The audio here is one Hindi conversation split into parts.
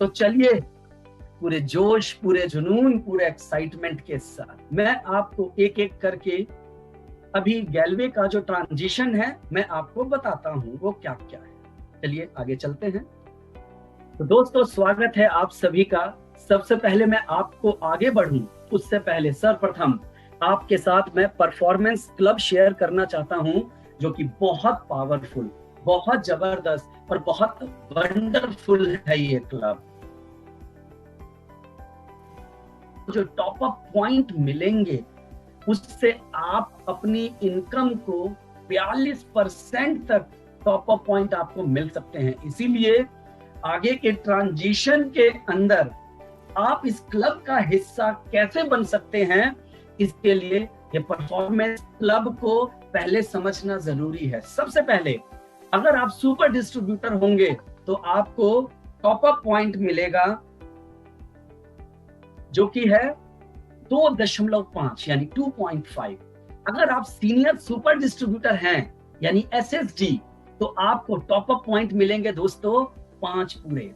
तो चलिए, पूरे जोश, पूरे जुनून, पूरे एक्साइटमेंट के साथ मैं आपको एक एक करके अभी गैलवे का जो ट्रांजिशन है मैं आपको बताता हूं वो क्या क्या है। चलिए आगे चलते हैं। तो दोस्तों, स्वागत है आप सभी का। सबसे पहले मैं आपको आगे बढ़ूं उससे पहले सर्वप्रथम आपके साथ मैं परफॉर्मेंस क्लब शेयर करना चाहता हूं, जो कि बहुत पावरफुल, बहुत जबरदस्त और बहुत वंडरफुल है ये क्लब। जो टॉप अप पॉइंट मिलेंगे उससे आप अपनी इनकम को 42% तक टॉप अप पॉइंट आपको मिल सकते हैं। इसीलिए आगे के ट्रांजिशन के अंदर आप इस क्लब का हिस्सा कैसे बन सकते हैं, इसके लिए ये परफॉर्मेंस क्लब को पहले समझना जरूरी है। सबसे पहले, अगर आप सुपर डिस्ट्रीब्यूटर होंगे तो आपको टॉप अप पॉइंट मिलेगा जो कि है 2.5 यानी 2.5। अगर आप सीनियर सुपर डिस्ट्रीब्यूटर हैं यानी SSD, तो आपको टॉप अप पॉइंट मिलेंगे दोस्तों 5 पूरे।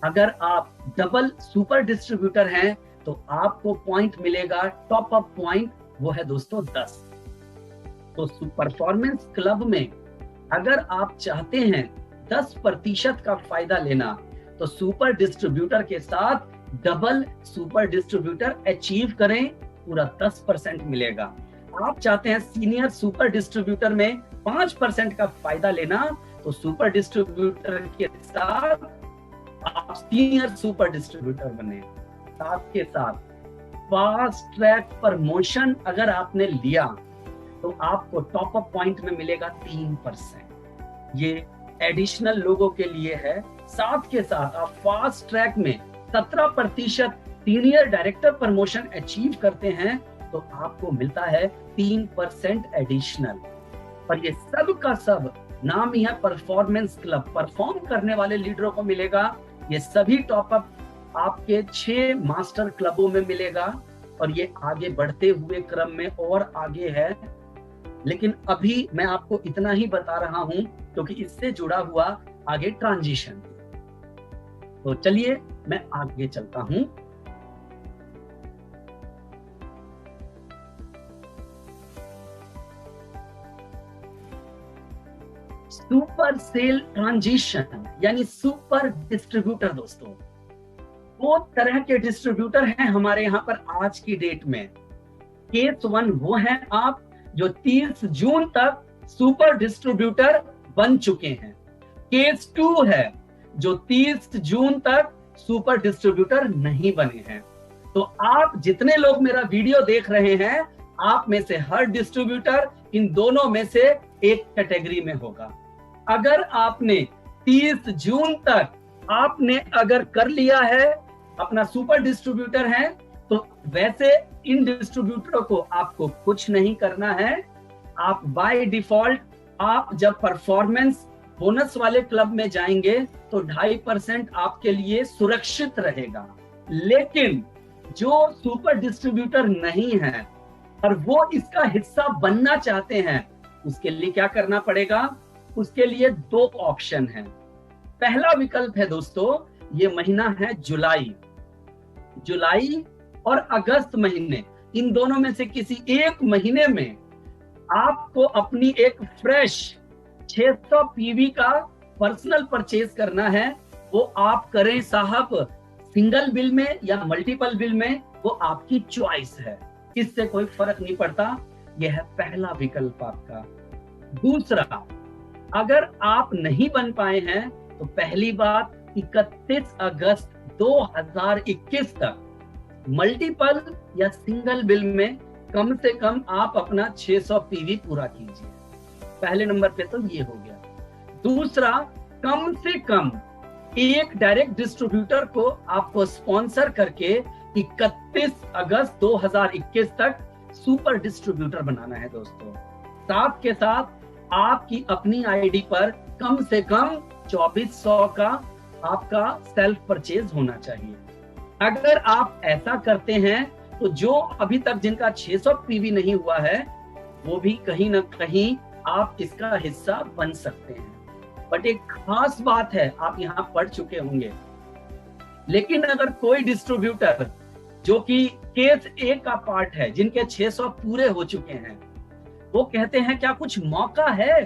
अगर आप डबल सुपर डिस्ट्रीब्यूटर हैं तो आपको पॉइंट मिलेगा, टॉप अप पॉइंट वो है दोस्तों 10। तो परफॉर्मेंस क्लब में अगर आप चाहते हैं 10% का फायदा लेना, तो सुपर डिस्ट्रीब्यूटर के साथ डबल सुपर डिस्ट्रीब्यूटर अचीव करें, पूरा 10% मिलेगा। आप चाहते हैं सीनियर सुपर डिस्ट्रीब्यूटर में 5% का फायदा लेना, तो सुपर डिस्ट्रीब्यूटर के साथ आप सीनियर सुपर डिस्ट्रीब्यूटर बने। साथ के साथ फास्ट ट्रैक प्रमोशन अगर आपने लिया तो आपको टॉप अप पॉइंट में मिलेगा 3%। ये एडिशनल लोगों के लिए है। साथ के साथ आप फास्ट ट्रैक में 17% सीनियर डायरेक्टर प्रमोशन अचीव करते हैं तो आपको मिलता है 3% एडिशनल। और ये सब का सब नाम ही है परफॉर्मेंस क्लब। परफॉर्म करने वाले लीडरों को मिलेगा। ये सभी टॉपअप आपके 6 मास्टर क्लबों में मिलेगा और ये आगे बढ़ते हुए क्रम में और आगे है, लेकिन अभी मैं आपको इतना ही बता रहा हूं क्योंकि इससे जुड़ा हुआ आगे ट्रांजिशन। तो चलिए मैं आगे चलता हूं। सुपर सेल ट्रांजिशन यानी सुपर डिस्ट्रीब्यूटर। दोस्तों, 2 तरह के डिस्ट्रीब्यूटर हैं हमारे यहाँ पर आज की डेट में। केस 1 वो है आप जो 30 जून तक सुपर डिस्ट्रीब्यूटर बन चुके हैं। केस 2 है जो 30 जून तक सुपर डिस्ट्रीब्यूटर नहीं बने हैं। तो आप जितने लोग मेरा वीडियो देख रहे हैं, आप में से हर डिस्ट्रीब्यूटर इन दोनों में से एक कैटेगरी में होगा। अगर आपने 30 जून तक आपने अगर कर लिया है, अपना सुपर डिस्ट्रीब्यूटर है, तो वैसे इन डिस्ट्रीब्यूटरों को आपको कुछ नहीं करना है। आप बाय डिफॉल्ट आप जब परफॉर्मेंस बोनस वाले क्लब में जाएंगे तो 2.5% आपके लिए सुरक्षित रहेगा। लेकिन जो सुपर डिस्ट्रीब्यूटर नहीं है और वो इसका हिस्सा बनना चाहते हैं, उसके लिए क्या करना पड़ेगा? उसके लिए 2 ऑप्शन हैं। पहला विकल्प है दोस्तों, ये महीना है जुलाई और अगस्त महीने। इन दोनों में से किसी एक महीने में आपको अपनी एक फ्रेश 600 पीवी का पर्सनल परचेज करना है। वो आप करें साहब सिंगल बिल में या मल्टीपल बिल में, वो आपकी चॉइस है, इससे कोई फर्क नहीं पड़ता। यह है पहला विकल्प आपका। दूसरा, अगर आप नहीं बन पाए हैं तो पहली बात 31 अगस्त 2021 तक मल्टीपल या सिंगल बिल में कम से कम आप अपना 600 पीवी पूरा कीजिए। पहले नंबर पे तो ये हो गया। दूसरा, कम से कम एक डायरेक्ट डिस्ट्रीब्यूटर को आपको स्पॉन्सर करके 31 अगस्त 2021 तक सुपर डिस्ट्रीब्यूटर बनाना है दोस्तों। साथ के साथ आपकी अपनी आईडी पर कम से कम 2400 का आपका सेल्फ परचेज होना चाहिए। अगर आप ऐसा करते हैं तो जो अभी तक जिनका 600 पीवी नहीं हुआ है, वो भी कहीं ना कहीं आप इसका हिस्सा बन सकते हैं। बट एक खास बात है, आप यहाँ पढ़ चुके होंगे। लेकिन अगर कोई डिस्ट्रीब्यूटर जो कि केस ए का पार्ट है, जिनके 600 पूरे हो चुके हैं, वो कहते हैं क्या कुछ मौका है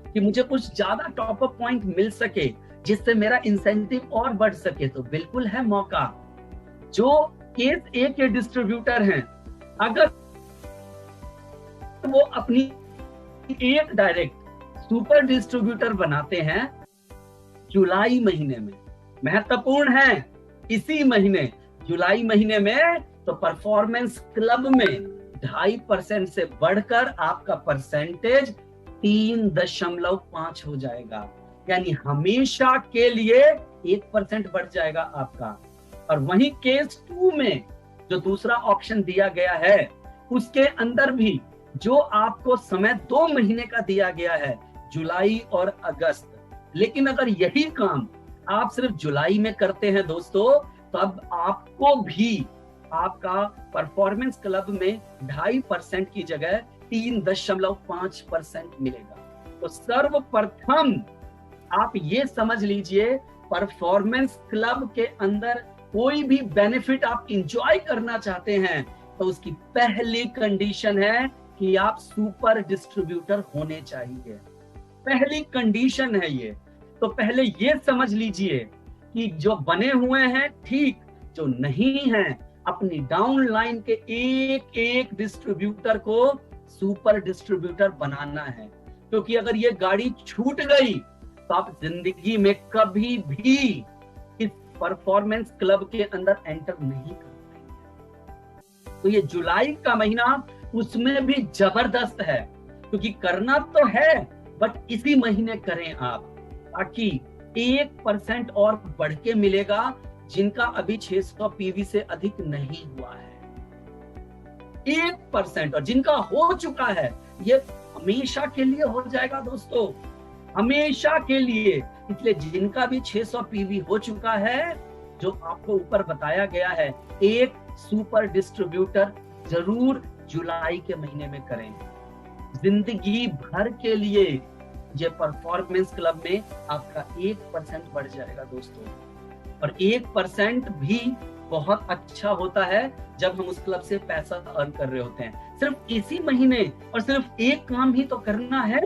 कि मुझे कुछ ज्यादा टॉप अप पॉइंट मिल सके जिससे मेरा इंसेंटिव और बढ़ सके, तो बिल्कुल है मौका। जो केस ए के डिस्ट्रीब्यूटर हैं, अगर वो अपनी एक डायरेक्ट सुपर डिस्ट्रीब्यूटर बनाते हैं जुलाई महीने में, महत्वपूर्ण है इसी महीने जुलाई महीने में, तो परफॉर्मेंस क्लब में 2.5% से बढ़कर आपका परसेंटेज 3.5 हो जाएगा, यानी हमेशा के लिए 1% बढ़ जाएगा आपका। और वहीं केस 2 में जो दूसरा ऑप्शन दिया गया है, उसके अंदर भी जो आपको समय 2 महीने का दिया गया है, जुलाई और अगस्त, लेकिन अगर यही काम आप सिर्फ जुलाई में करते हैं दोस्तों, तब आपको भी आपका परफॉर्मेंस क्लब में 2.5% की जगह 3.5% मिलेगा। तो सर्वप्रथम आप ये समझ लीजिए, परफॉर्मेंस क्लब के अंदर कोई भी बेनिफिट आप इंजॉय करना चाहते हैं, तो उसकी पहली कंडीशन है कि आप सुपर डिस्ट्रीब्यूटर होने चाहिए। पहली कंडीशन है ये। तो पहले ये समझ लीजिए कि जो बने हुए हैं ठीक, जो नहीं हैं, अपनी डाउन लाइन के एक एक डिस्ट्रीब्यूटर को सुपर डिस्ट्रीब्यूटर बनाना है, क्योंकि अगर ये गाड़ी छूट गई तो आप जिंदगी में कभी भी इस परफॉर्मेंस क्लब के अंदर एंटर नहीं कर पाएंगे। तो ये जुलाई का महीना उसमें भी जबरदस्त है, क्योंकि करना तो है, बट इसी महीने करें आप, ताकि 1% और बढ़ के मिलेगा जिनका अभी 600 पीवी से अधिक नहीं हुआ है। 1%, और जिनका हो चुका है ये हमेशा के लिए हो जाएगा दोस्तों, हमेशा के लिए। इसलिए जिनका भी 600 पीवी हो चुका है, जो आपको ऊपर बताया गया है, एक सुपर डिस्ट्रीब्यूटर जरूर जुलाई के महीने में करें। जिंदगी भर के लिए ये परफॉर्मेंस क्लब में आपका 1% बढ़ जाएगा दोस्तों। और 1% भी बहुत अच्छा होता है जब हम उस क्लब से पैसा अर्न कर रहे होते हैं। सिर्फ इसी महीने और सिर्फ एक काम ही तो करना है।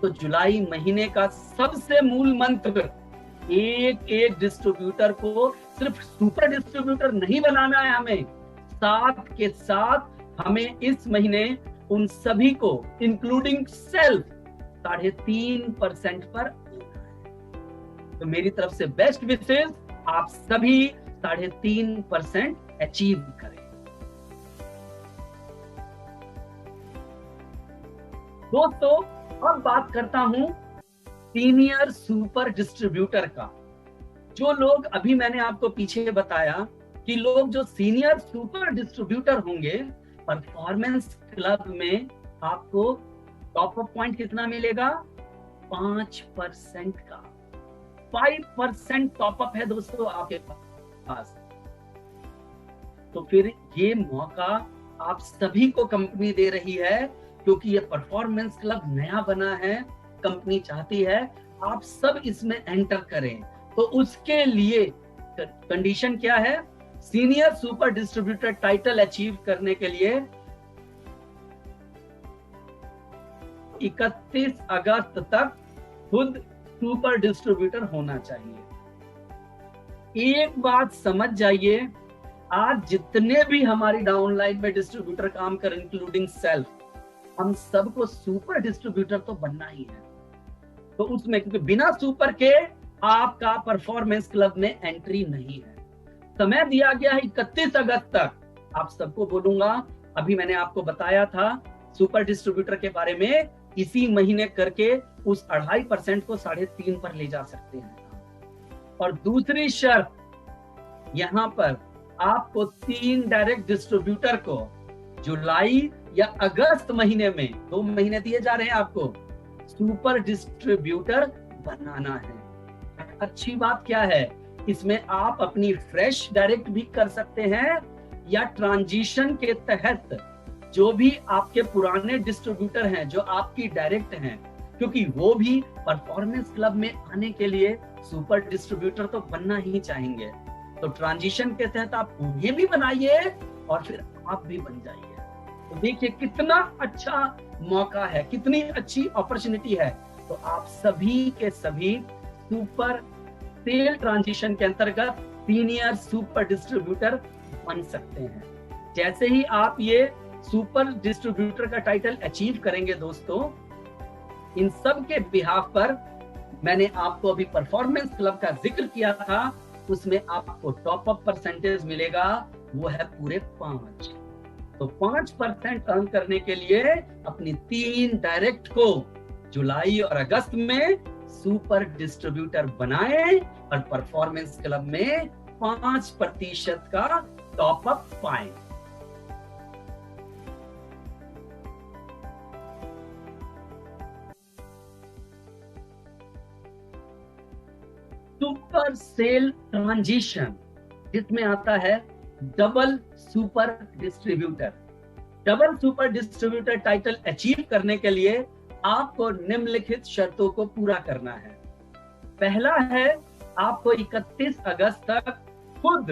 तो जुलाई महीने का सबसे मूल मंत्र, एक एक डिस्ट्रीब्यूटर को सिर्फ सुपर डिस्ट्रीब्यूटर नहीं बनाना है हमें, साथ के साथ हमें इस महीने उन सभी को इंक्लूडिंग सेल्फ 3.5% पर। तो मेरी तरफ से बेस्ट विशेष, आप सभी 3.5% अचीव करें। दोस्तों अब बात करता हूं सीनियर सुपर डिस्ट्रीब्यूटर का। जो लोग अभी मैंने आपको पीछे बताया कि लोग जो सीनियर सुपर डिस्ट्रीब्यूटर होंगे, परफॉर्मेंस क्लब में आपको टॉप अप पॉइंट कितना मिलेगा? 5% का। 5% टॉप अप है दोस्तों आपके पास। तो फिर ये मौका आप सभी को कंपनी दे रही है, क्योंकि ये परफॉर्मेंस क्लब नया बना है, कंपनी चाहती है आप सब इसमें एंटर करें। तो उसके लिए कंडीशन क्या है? Senior super distributor title achieve करने के लिए 31 अगस्त तक खुद सुपर डिस्ट्रीब्यूटर होना चाहिए। एक बात समझ जाइए, आज जितने भी हमारी डाउनलाइन में डिस्ट्रीब्यूटर काम कर, इंक्लूडिंग सेल्फ, हम सबको सुपर डिस्ट्रीब्यूटर तो बनना ही है। तो उसमें क्योंकि बिना सुपर के आपका परफॉर्मेंस क्लब में एंट्री नहीं है। समय दिया गया है 31 अगस्त तक। आप सबको बोलूंगा, अभी मैंने आपको बताया था सुपर डिस्ट्रीब्यूटर के बारे में, इसी महीने करके उस 2.5% को 3.5 पर ले जा सकते हैं। और दूसरी शर्त, यहां पर आपको 3 डायरेक्ट डिस्ट्रीब्यूटर को जुलाई या अगस्त महीने में, 2 महीने दिए जा रहे हैं आपको, सुपर डिस्ट्रीब्यूटर बनाना है। अच्छी बात क्या है, इसमें आप अपनी फ्रेश डायरेक्ट भी कर सकते हैं, या ट्रांजिशन के तहत जो भी आपके पुराने डिस्ट्रीब्यूटर हैं, जो आपकी डायरेक्ट हैं, क्योंकि वो भी परफॉर्मेंस क्लब में आने के लिए सुपर डिस्ट्रीब्यूटर तो बनना ही चाहेंगे। तो ट्रांजिशन के तहत आप उन्हें भी बनाइए और फिर आप भी बन जाइए। तो देखिए कितना अच्छा मौका है, कितनी अच्छी अपॉर्चुनिटी है। तो आप सभी के सभी सुपर सेल ट्रांजिशन के अंतर्गत सीनियर सुपर डिस्ट्रीब्यूटर बन सकते हैं। जैसे ही आप ये सुपर डिस्ट्रीब्यूटर का टाइटल अचीव करेंगे दोस्तों, इन सब के बिहाफ पर मैंने आपको अभी परफॉर्मेंस क्लब का जिक्र किया था, उसमें आपको टॉप अप परसेंटेज मिलेगा, वो है पूरे 5। तो 5% अर्न करने के लिए अपनी 3 डायरेक्ट को जुलाई और अगस्त में सुपर डिस्ट्रीब्यूटर बनाएं और परफॉर्मेंस क्लब में 5% का टॉप अप पाएं। सुपर सेल ट्रांजिशन, जिसमें आता है double super distributor. Double super distributor title achieve करने के लिए आपको निम्नलिखित शर्तों को पूरा करना है। पहला है, आपको 31 अगस्त तक खुद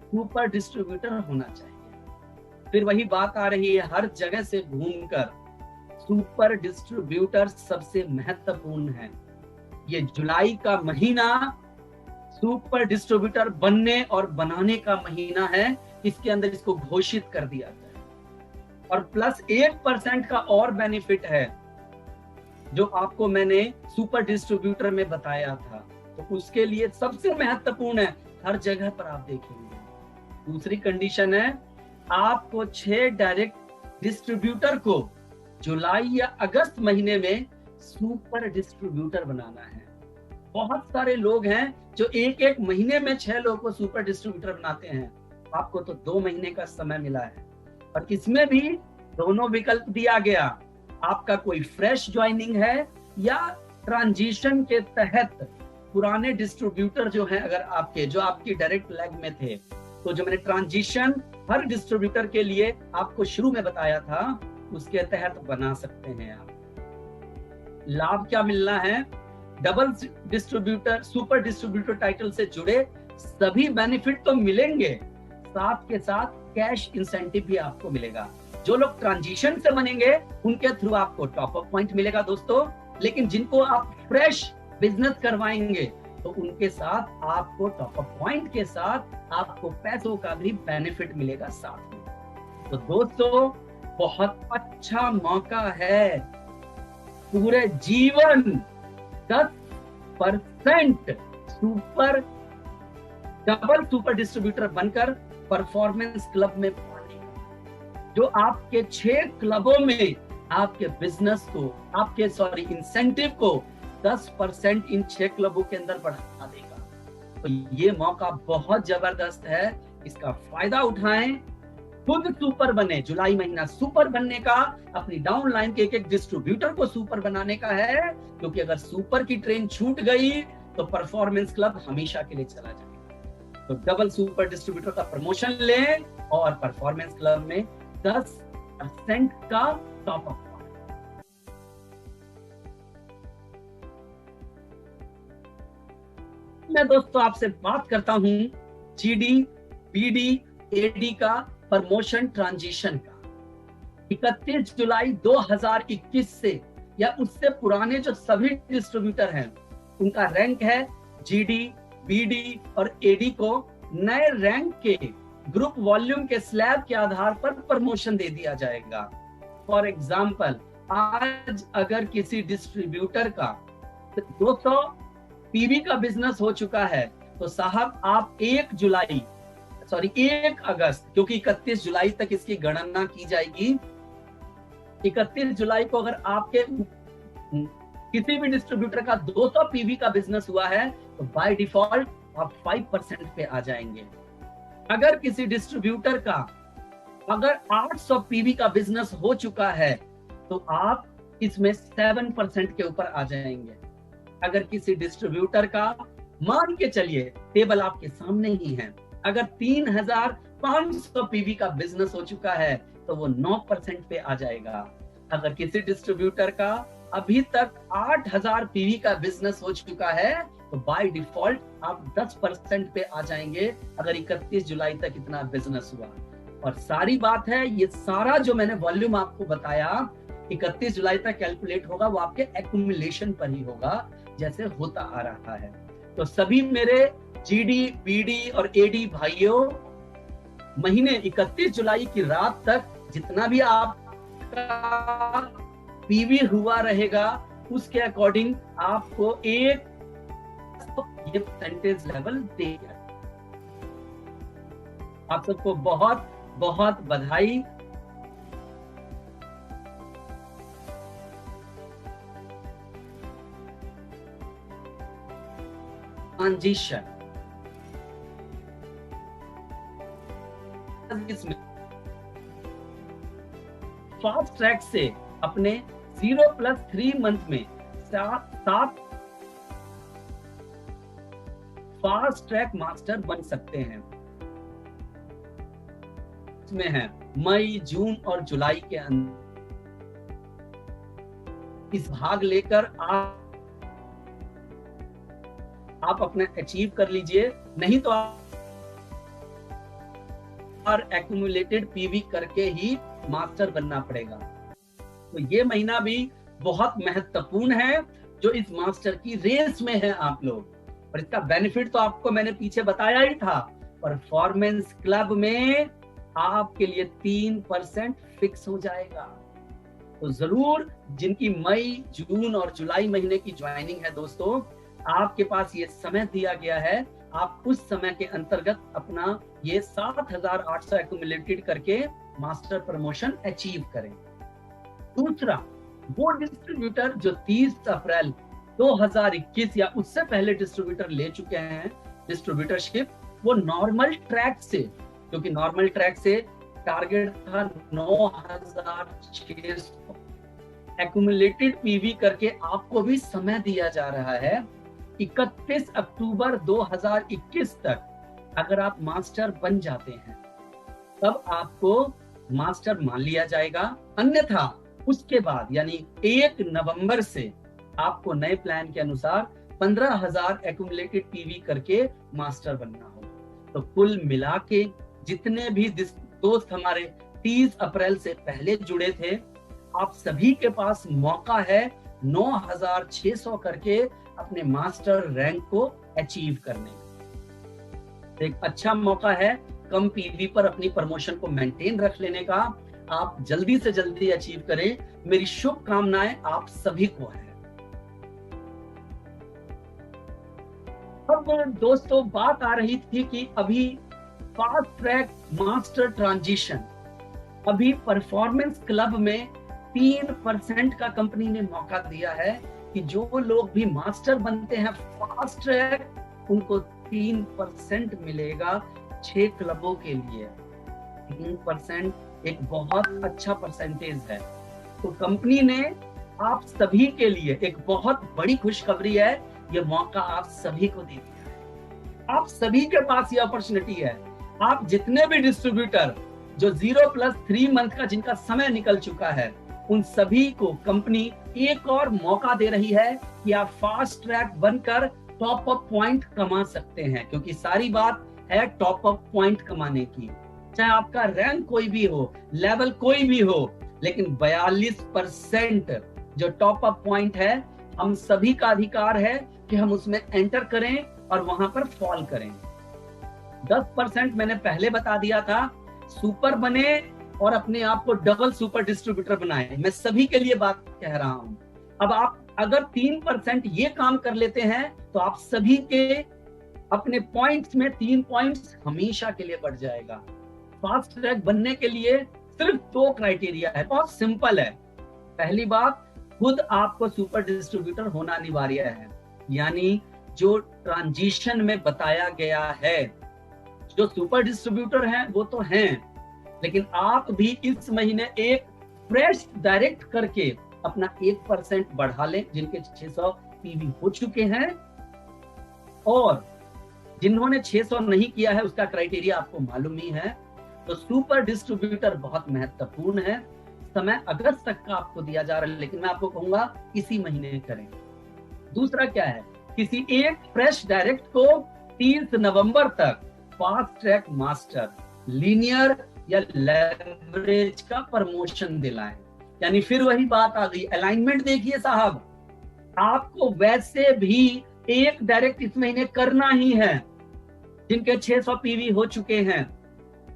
सुपर डिस्ट्रीब्यूटर होना चाहिए। फिर वही बात आ रही है, हर जगह से घूमकर सुपर डिस्ट्रीब्यूटर सबसे महत्वपूर्ण है। ये जुलाई का महीना सुपर डिस्ट्रीब्यूटर बनने और बनाने का महीना है, इसके अंदर इसको घोषित कर दिया जाए। और प्लस 1% का और बेनिफिट है जो आपको मैंने सुपर डिस्ट्रीब्यूटर में बताया था, तो उसके लिए सबसे महत्वपूर्ण है, हर जगह पर आप देखेंगे। दूसरी कंडीशन है, आपको 6 डायरेक्ट डिस्ट्रीब्यूटर को जुलाई या अगस्त महीने में सुपर डिस्ट्रीब्यूटर बनाना है। बहुत सारे लोग हैं जो एक महीने में 6 लोगों को सुपर डिस्ट्रीब्यूटर बनाते हैं। आपको तो 2 महीने का समय मिला है, और इसमें भी दोनों विकल्प दिया गया। आपका कोई फ्रेश ज्वाइनिंग है या ट्रांजिशन के तहत पुराने डिस्ट्रीब्यूटर जो हैं, अगर आपकी डायरेक्ट लेग में थे, तो जो मैंने ट्रांजिशन हर डिस्ट्रीब्यूटर के लिए आपको शुरू में बताया था, उसके तहत बना सकते हैं आप। लाभ क्या मिलना है? Double distributor super distributor title से जुड़े सभी बेनिफिट तो मिलेंगे, साथ के साथ कैश इंसेंटिव भी आपको मिलेगा। जो लोग ट्रांजिशन से बनेंगे उनके थ्रू आपको टॉप अप पॉइंट मिलेगा दोस्तों, लेकिन जिनको आप फ्रेश बिजनेस करवाएंगे तो उनके साथ आपको टॉप अप पॉइंट के साथ आपको पैसों का भी बेनिफिट मिलेगा साथ में। तो दोस्तों बहुत अच्छा मौका है, पूरे जीवन 10% डबल सुपर डिस्ट्रीब्यूटर बनकर परफॉर्मेंस क्लब में पाने का, जो आपके 6 क्लबों में आपके बिजनेस को, इंसेंटिव को 10% इन 6 क्लबों के अंदर बढ़ा देगा। तो ये मौका बहुत जबरदस्त है, इसका फायदा उठाएं, खुद सुपर बने। जुलाई महीना सुपर बनने का, अपनी डाउन लाइन के एक डिस्ट्रीब्यूटर को सुपर बनाने का है, क्योंकि अगर सुपर की ट्रेन छूट गई तो परफॉर्मेंस क्लब हमेशा के लिए चला जाएगा। तो डबल सुपर डिस्ट्रीब्यूटर का प्रमोशन लें और परफॉर्मेंस क्लब में 10% का टॉप अप। मैं दोस्तों आपसे बात करता हूं जीडी, बीडी, एडी का प्रमोशन ट्रांजिशन का। 31 जुलाई 2021 से या उससे पुराने जो सभी डिस्ट्रीब्यूटर हैं, उनका रैंक है जीडी, बीडी और एडी को नए रैंक के ग्रुप वॉल्यूम के स्लैब के आधार पर प्रमोशन दे दिया जाएगा। फॉर एग्जाम्पल, आज अगर किसी डिस्ट्रीब्यूटर का 200 पीवी का बिजनेस हो चुका है, तो साहब आप 1 अगस्त, क्योंकि 31 जुलाई तक इसकी गणना की जाएगी। 31 जुलाई को अगर आपके किसी भी डिस्ट्रीब्यूटर का 200 पीवी का बिजनेस हुआ है, तो बाय डिफॉल्ट आप 5% पे आ जाएंगे। अगर किसी डिस्ट्रीब्यूटर का 800 पीवी का बिजनेस हो चुका है, तो आप इसमें 7% के ऊपर आ जाएंगे। अगर किसी डिस्ट्रीब्यूटर का, मान के चलिए टेबल आपके सामने ही है, अगर 3500 पीवी का बिजनेस हो चुका है, तो वो 9% पे आ जाएगा। अगर किसी डिस्ट्रीब्यूटर का अभी तक 8,000 पीवी का बिजनेस हो चुका है, तो बाय डिफॉल्ट आप 10% पे आ जाएंगे अगर 31 जुलाई तक इतना बिजनेस हुआ। और सारी बात है, ये सारा जो मैंने वॉल्यूम आपको बताया 31 जुलाई तक कैलकुलेट होगा, वो आपके एक्यूमुलेशन पर ही होगा जैसे होता आ रहा है। तो सभी मेरे जीडी, बीडी और एडी भाइयों, महीने 31 जुलाई की रात तक जितना भी आपका पीवी हुआ रहेगा, उसके अकॉर्डिंग आपको एक ये परसेंटेज लेवल देगा। आप सबको बहुत बहुत बधाई। ट्रांजिशन फास्ट ट्रैक से अपने 0+3 मंथ में 7 फास्ट ट्रैक मास्टर बन सकते हैं। इसमें है मई, जून और जुलाई के अंदर इस भाग लेकर आप अपना अचीव कर लीजिए, नहीं तो आप एक्यूमुलेटेड पीवी करके ही मास्टर बनना पड़ेगा। तो ये महीना भी बहुत महत्वपूर्ण है जो इस मास्टर की रेस में है आप लोग, और इसका बेनिफिट तो आपको मैंने पीछे बताया ही था। परफॉर्मेंस क्लब में आपके लिए 3% फिक्स हो जाएगा। तो जरूर जिनकी मई, जून और जुलाई महीने की ज्वाइनिंग है दोस्तों, आपके पास ये समय दिया गया है, आप उस समय के अंतर्गत अपना ये 7,800 एक्यूमुलेटेड करके मास्टर प्रमोशन अचीव करें। दूसरा, वो डिस्ट्रीब्यूटर जो 30 अप्रैल 2021 या उससे पहले डिस्ट्रीब्यूटर ले चुके हैं डिस्ट्रीब्यूटरशिप, वो नॉर्मल ट्रैक से, क्योंकि नॉर्मल ट्रैक से टारगेट था 9,600 एक्यूमुलेटेड पीवी करके आपको भी समय दिया जा रहा है 31 अक्टूबर 2021 तक। अगर आप मास्टर बन जाते हैं तब आपको मास्टर मान लिया जाएगा, अन्यथा उसके बाद यानी 1 नवंबर से आपको नए प्लान के अनुसार 15,000 एक्यूमुलेटेड पीवी करके मास्टर बनना होगा। तो कुल मिला के जितने भी दोस्त हमारे 30 अप्रैल से पहले जुड़े थे, आप सभी के पास मौका है 9,600 करके अपने मास्टर रैंक को अचीव करने का। एक अच्छा मौका है कम पीवी पर अपनी प्रमोशन को मेंटेन रख लेने का। आप जल्दी से जल्दी अचीव करें, मेरी शुभकामनाएं आप सभी को है। अब दोस्तों बात आ रही थी कि अभी फास्ट ट्रैक मास्टर ट्रांजिशन, अभी परफॉर्मेंस क्लब में 3% का कंपनी ने मौका दिया है कि जो लोग भी मास्टर बनते हैं फास्ट ट्रैक, उनको 3% मिलेगा 6 क्लबों के लिए। 3% एक बहुत अच्छा परसेंटेज है। तो कंपनी ने आप सभी के लिए एक बहुत बड़ी खुशखबरी है, ये मौका आप सभी को दे दिया है। आप सभी के पास ये अपॉर्चुनिटी है। आप जितने भी डिस्ट्रीब्यूटर जो 0+3 मंथ का जिनका समय निकल चुका है, उन सभी को कंपनी एक और मौका दे रही है कि आप फास्ट ट्रैक बनकर टॉप अप पॉइंट कमा सकते हैं, क्योंकि सारी बात है टॉप अप पॉइंट कमाने की। चाहे आपका रैंक कोई भी हो, लेवल कोई भी हो, लेकिन 42% जो टॉप अप पॉइंट है, हम सभी का अधिकार है कि हम उसमें एंटर करें और वहां पर फॉल करें। 10% मैंने पहले बता दिया था, सुपर बने और अपने आप को डबल सुपर डिस्ट्रीब्यूटर बनाए। मैं सभी के लिए बात कह रहा हूं। अब आप अगर 3% ये काम कर लेते हैं तो आप सभी के अपने पॉइंट्स में 3 पॉइंट्स हमेशा के लिए बढ़ जाएगा। फास्ट ट्रैक बनने के लिए सिर्फ 2 क्राइटेरिया है, बहुत सिंपल है। पहली बात, खुद आपको सुपर डिस्ट्रीब्यूटर होना अनिवार्य है, यानी जो ट्रांजिशन में बताया गया है, जो सुपर डिस्ट्रीब्यूटर हैं वो तो हैं, लेकिन आप भी इस महीने एक फ्रेश डायरेक्ट करके अपना 1% बढ़ा लें, जिनके 600 पीवी हो चुके हैं, और जिन्होंने 600 नहीं किया है उसका क्राइटेरिया आपको मालूम ही है। तो सुपर डिस्ट्रीब्यूटर बहुत महत्वपूर्ण है। समय अगस्त तक का आपको दिया जा रहा है, लेकिन मैं आपको कहूंगा इसी महीने करें। दूसरा क्या है, किसी एक फ्रेश डायरेक्ट को 30 नवंबर तक फास्ट ट्रैक मास्टर, लीनियर या लेवरेज का प्रमोशन दिलाएं। यानी फिर वही बात आ गई, अलाइनमेंट देखिए साहब, आपको वैसे भी एक डायरेक्ट इस महीने करना ही है जिनके 600 पीवी हो चुके हैं।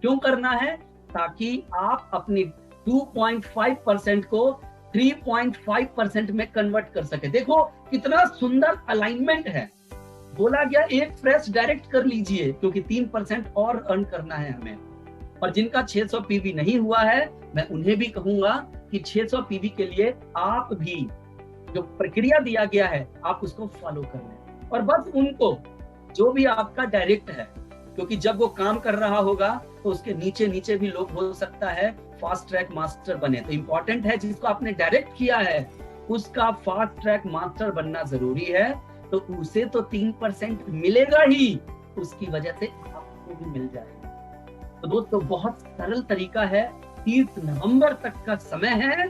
क्यों करना है? ताकि आप अपनी 2.5% को 3.5% में कन्वर्ट कर सके। देखो कितना सुंदर अलाइनमेंट है। बोला गया एक फ्रेश डायरेक्ट कर लीजिए क्योंकि 3% और अर्न करना है हमें। और जिनका 600 पीवी नहीं हुआ है, मैं उन्हें भी कहूंगा कि 600 पीवी के लिए आप भी जो प्रक्रिया दिया गया है आप उसको फॉलो कर लें। और बस उनको, जो भी आपका डायरेक्ट है, क्योंकि जब वो काम कर रहा होगा तो उसके नीचे नीचे भी लोग हो सकता है फास्ट ट्रैक मास्टर बने। तो इंपॉर्टेंट है जिसको आपने डायरेक्ट किया है उसका फास्ट ट्रैक मास्टर बनना जरूरी है। तो उसे तो 3% मिलेगा ही, उसकी वजह से आपको भी मिल जाएगा। तो दोस्तों बहुत सरल तरीका है, 30 नवंबर तक का समय है।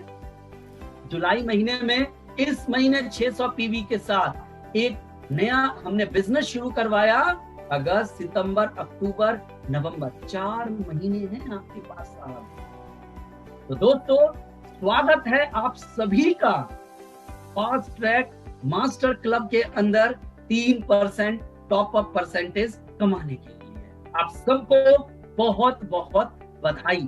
जुलाई महीने में इस महीने 600 पीवी के साथ एक नया हमने बिजनेस शुरू करवाया। अगस्त, सितंबर, अक्टूबर, नवंबर, 4 महीने हैं आपके पास साहब। तो दोस्तों स्वागत है आप सभी का फास्ट ट्रैक मास्टर क्लब के अंदर 3% टॉप अप परसेंटेज कमाने के लिए। आप सबको बहुत बहुत बधाई।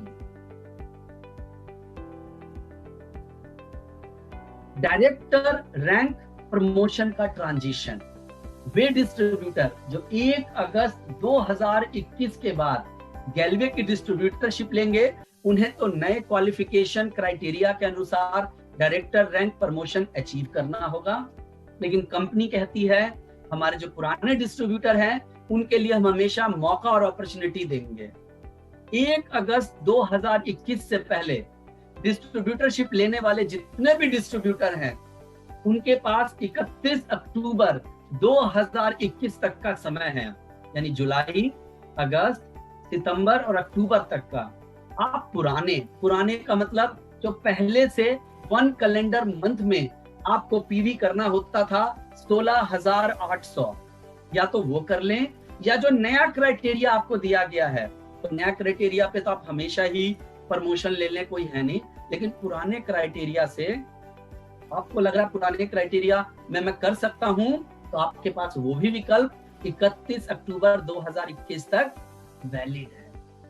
डायरेक्टर रैंक प्रमोशन का ट्रांजिशन। वे डिस्ट्रीब्यूटर जो 1 अगस्त 2021 के बाद गैल्वे की डिस्ट्रीब्यूटरशिप लेंगे, उन्हें तो नए क्वालिफिकेशन क्राइटेरिया के अनुसार डायरेक्टर रैंक प्रमोशन अचीव करना होगा। लेकिन कंपनी कहती है हमारे जो पुराने डिस्ट्रीब्यूटर हैं उनके लिए हम हमेशा मौका और अपॉर्चुनिटी देंगे। 1 अगस्त 2021 से पहले डिस्ट्रीब्यूटरशिप लेने वाले जितने भी डिस्ट्रीब्यूटर हैं उनके पास 31 अक्टूबर 2021 तक का समय है। यानी जुलाई, अगस्त, सितंबर और अक्टूबर तक का आप पुराने का मतलब जो पहले से 1 कैलेंडर मंथ में आपको पीवी करना होता था 16,800, या तो वो कर लें, या जो नया क्राइटेरिया आपको दिया गया है, तो नया क्राइटेरिया पे तो आप हमेशा ही प्रमोशन ले लें, कोई है नहीं। लेकिन पुराने क्राइटेरिया से आपको लग रहा है पुराने क्राइटेरिया में मैं कर सकता हूं, तो आपके पास वो भी विकल्प 31 अक्टूबर 2021 तक वैलिड है।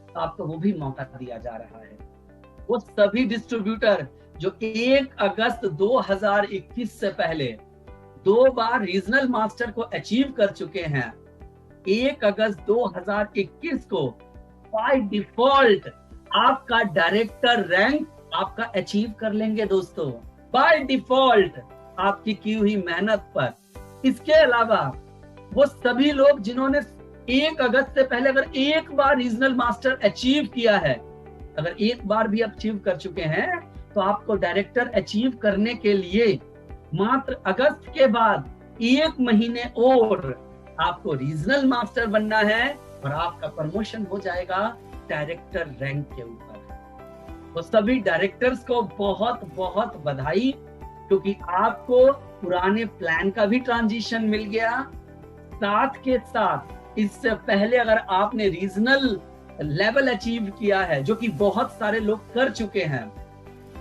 तो आपको वो भी मौका दिया जा रहा है। वो सभी डिस्ट्रीब्यूटर जो 1 अगस्त 2021 से पहले 2 बार रीजनल मास्टर को अचीव कर चुके हैं, 1 अगस्त 2021 को बाय डिफॉल्ट आपका डायरेक्टर रैंक आपका अचीव कर लेंगे दोस्तों, बाय डिफॉल्ट आपकी की हुई मेहनत पर। इसके अलावा वो सभी लोग जिन्होंने 1 अगस्त से पहले अगर एक बार रीजनल मास्टर अचीव किया है, अगर एक बार भी अचीव कर चुके हैं, तो आपको डायरेक्टर अचीव करने के लिए मात्र अगस्त के बाद 1 महीने और आपको रीजनल मास्टर बनना है और आपका प्रमोशन हो जाएगा डायरेक्टर रैंक के ऊपर। तो सभी डायरेक्टर्स को बहुत बहुत बधाई, क्योंकि आपको पुराने प्लान का भी ट्रांजिशन मिल गया। साथ के साथ इससे पहले अगर आपने रीजनल लेवल अचीव किया है, जो कि बहुत सारे लोग कर चुके हैं,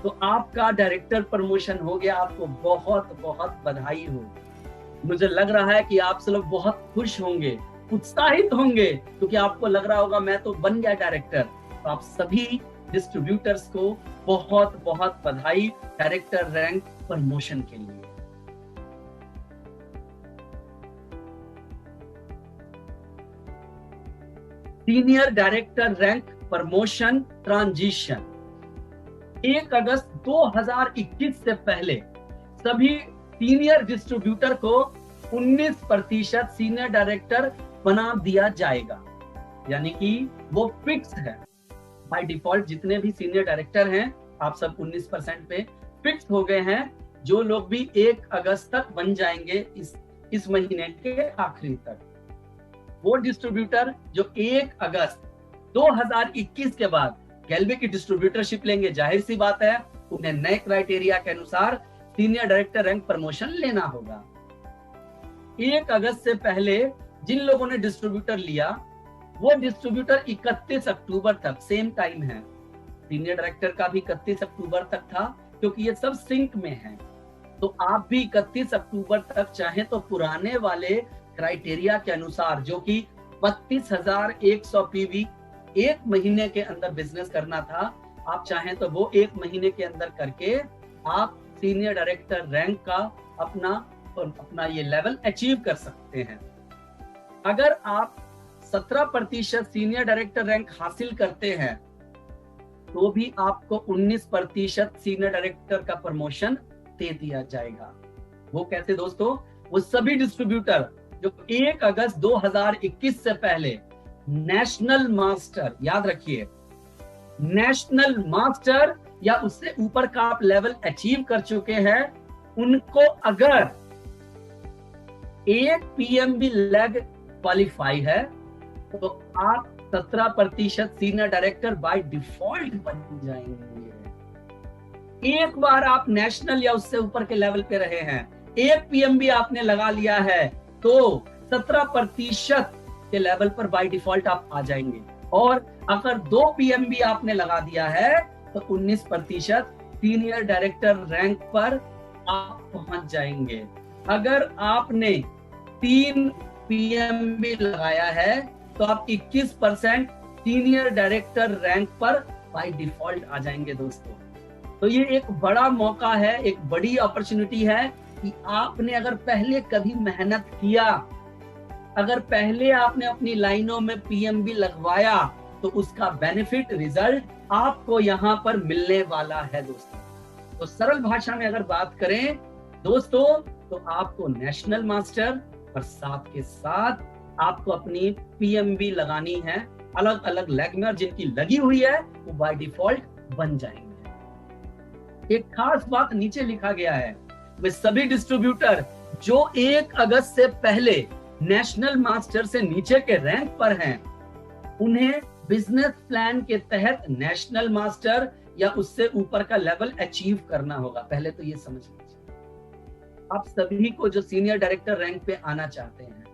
तो आपका डायरेक्टर प्रमोशन हो गया। आपको बहुत बहुत बधाई हो। मुझे लग रहा है कि आप सब लोग बहुत खुश होंगे, उत्साहित होंगे, क्योंकि आपको लग रहा होगा मैं तो बन गया डायरेक्टर। तो आप सभी डिस्ट्रीब्यूटर्स को बहुत बहुत बधाई डायरेक्टर रैंक प्रमोशन के लिए। Senior director rank promotion transition. 1 अगस्त 2021 से पहले सभी सीनियर डिस्ट्रीब्यूटर को 19% सीनियर डायरेक्टर बना दिया जाएगा। यानी कि वो फिक्स है बाय डिफॉल्ट। जितने भी सीनियर डायरेक्टर हैं आप सब 19% पे फिक्स हो गए हैं। जो लोग भी 1 अगस्त तक बन जाएंगे इस महीने के आखिरी तक, वो डिस्ट्रीब्यूटर जो 1 अगस्त 2021 के बाद गैल्वे की डिस्ट्रीब्यूटरशिप लेंगे, जाहिर सी बात है उन्हें नए क्राइटेरिया के अनुसार सीनियर डायरेक्टर रैंक प्रमोशन लेना होगा। 1 अगस्त से पहले जिन लोगों ने डिस्ट्रीब्यूटर लिया वो डिस्ट्रीब्यूटर 31 अक्टूबर तक, सेम टाइम है, सीनियर डायरेक्टर का भी 31 अक्टूबर तक था क्योंकि ये सब सिंक में है। तो आप भी 31 अक्टूबर तक चाहे तो पुराने वाले क्राइटेरिया के अनुसार, जो कि 32,100 पीवी 1 महीने के अंदर बिजनेस करना था, आप चाहें तो वो 1 महीने के अंदर करके आप सीनियर डायरेक्टर रैंक का अपना ये लेवल अचीव कर सकते हैं। अगर आप 17% सीनियर डायरेक्टर रैंक हासिल करते हैं तो भी आपको 19% सीनियर डायरेक्टर का प्रमोशन दे दिया जाएगा। वो कैसे दोस्तों? वो सभी डिस्ट्रीब्यूटर जो 1 अगस्त 2021 से पहले नेशनल मास्टर, याद रखिए, नेशनल मास्टर या उससे ऊपर का आप लेवल अचीव कर चुके हैं, उनको अगर एक पीएमबी लैग क्वालिफाई है तो आप 17% सीनियर डायरेक्टर बाय डिफॉल्ट बन जाएंगे। एक बार आप नेशनल या उससे ऊपर के लेवल पे रहे हैं, एक पीएमबी आपने लगा लिया है तो 17% के लेवल पर बाय डिफॉल्ट आप आ जाएंगे। और अगर 2 पीएमबी आपने लगा दिया है तो 19% सीनियर डायरेक्टर रैंक पर आप पहुंच जाएंगे। अगर आपने 3 पीएमबी लगाया है तो आप 21% सीनियर डायरेक्टर रैंक पर बाय डिफॉल्ट आ जाएंगे दोस्तों। तो ये एक बड़ा मौका है, एक बड़ी अपॉर्चुनिटी है कि आपने अगर पहले कभी मेहनत किया, अगर पहले आपने अपनी लाइनों में पीएमबी लगवाया तो उसका बेनिफिट रिजल्ट आपको यहाँ पर मिलने वाला है दोस्तों। तो सरल भाषा में अगर बात करें दोस्तों तो आपको नेशनल मास्टर और साथ के साथ आपको अपनी पीएमबी लगानी है अलग अलग लेग में, और जिनकी लगी हुई है वो बाय डिफॉल्ट बन जाएंगे। एक खास बात नीचे लिखा गया है, वे सभी डिस्ट्रीब्यूटर जो 1 अगस्त से पहले नेशनल मास्टर से नीचे के रैंक पर हैं, उन्हें बिजनेस प्लान के तहत नेशनल मास्टर या उससे ऊपर का लेवल अचीव करना होगा। पहले तो ये समझ लीजिए, आप सभी को जो सीनियर डायरेक्टर रैंक पे आना चाहते हैं,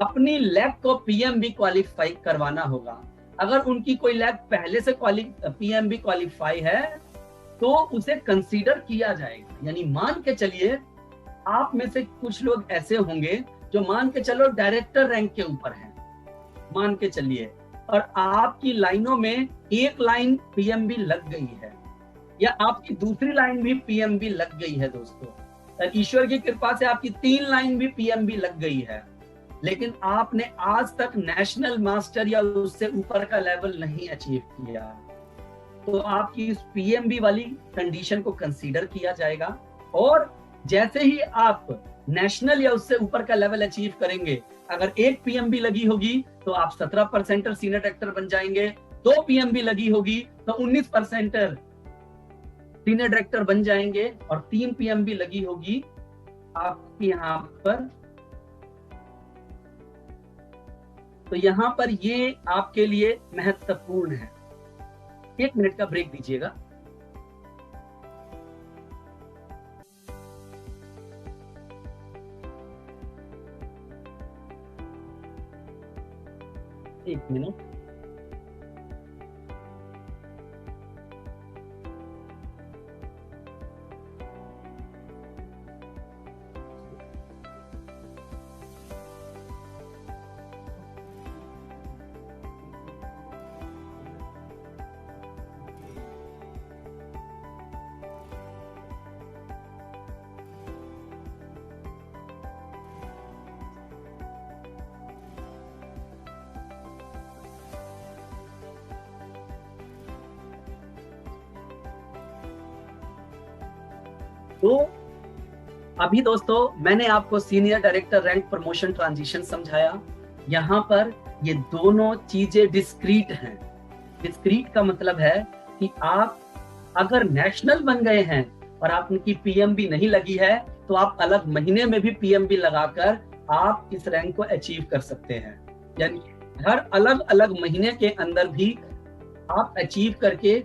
अपनी लैब को पीएमबी क्वालिफाई करवाना होगा। अगर उनकी कोई लैब पहले से पीएमबी क्वालिफाई है तो उसे कंसीडर किया जाएगा। यानी मान के चलिए आप में से कुछ लोग ऐसे होंगे जो मान के चलो डायरेक्टर रैंक के ऊपर हैं, मान के चलिए, और आपकी लाइनों में एक लाइन पीएमबी लग गई है या आपकी दूसरी लाइन भी पीएमबी लग गई है दोस्तों, ईश्वर की कृपा से आपकी 3 लाइन भी पीएमबी लग गई है, लेकिन आपने आज तक नेशनल मास्टर या उससे ऊपर का लेवल नहीं अचीव किया, तो आपकी इस पीएमबी वाली कंडीशन को कंसीडर किया जाएगा। और जैसे ही आप नेशनल या उससे ऊपर का लेवल अचीव करेंगे, अगर 1 पीएमबी लगी होगी तो आप 17% सीनियर डायरेक्टर बन जाएंगे, 2 पीएमबी लगी होगी तो 19% सीनियर डायरेक्टर बन जाएंगे, और 3 पीएमबी लगी होगी आपकी यहाँ पर, तो यहाँ पर ये आपके लिए महत्वपूर्ण है। 1 मिनट का ब्रेक दीजिएगा। एक मिनट। तो अभी दोस्तों मैंने आपको senior director rank promotion transition समझाया। यहाँ पर ये दोनों चीजें डिस्क्रीट हैं। डिस्क्रीट का मतलब है कि आप अगर नेशनल बन गए हैं और आपकी पीएमबी नहीं लगी है तो आप अलग महीने में भी पीएमबी लगाकर आप इस रैंक को अचीव कर सकते हैं। यानी हर अलग अलग महीने के अंदर भी आप अचीव करके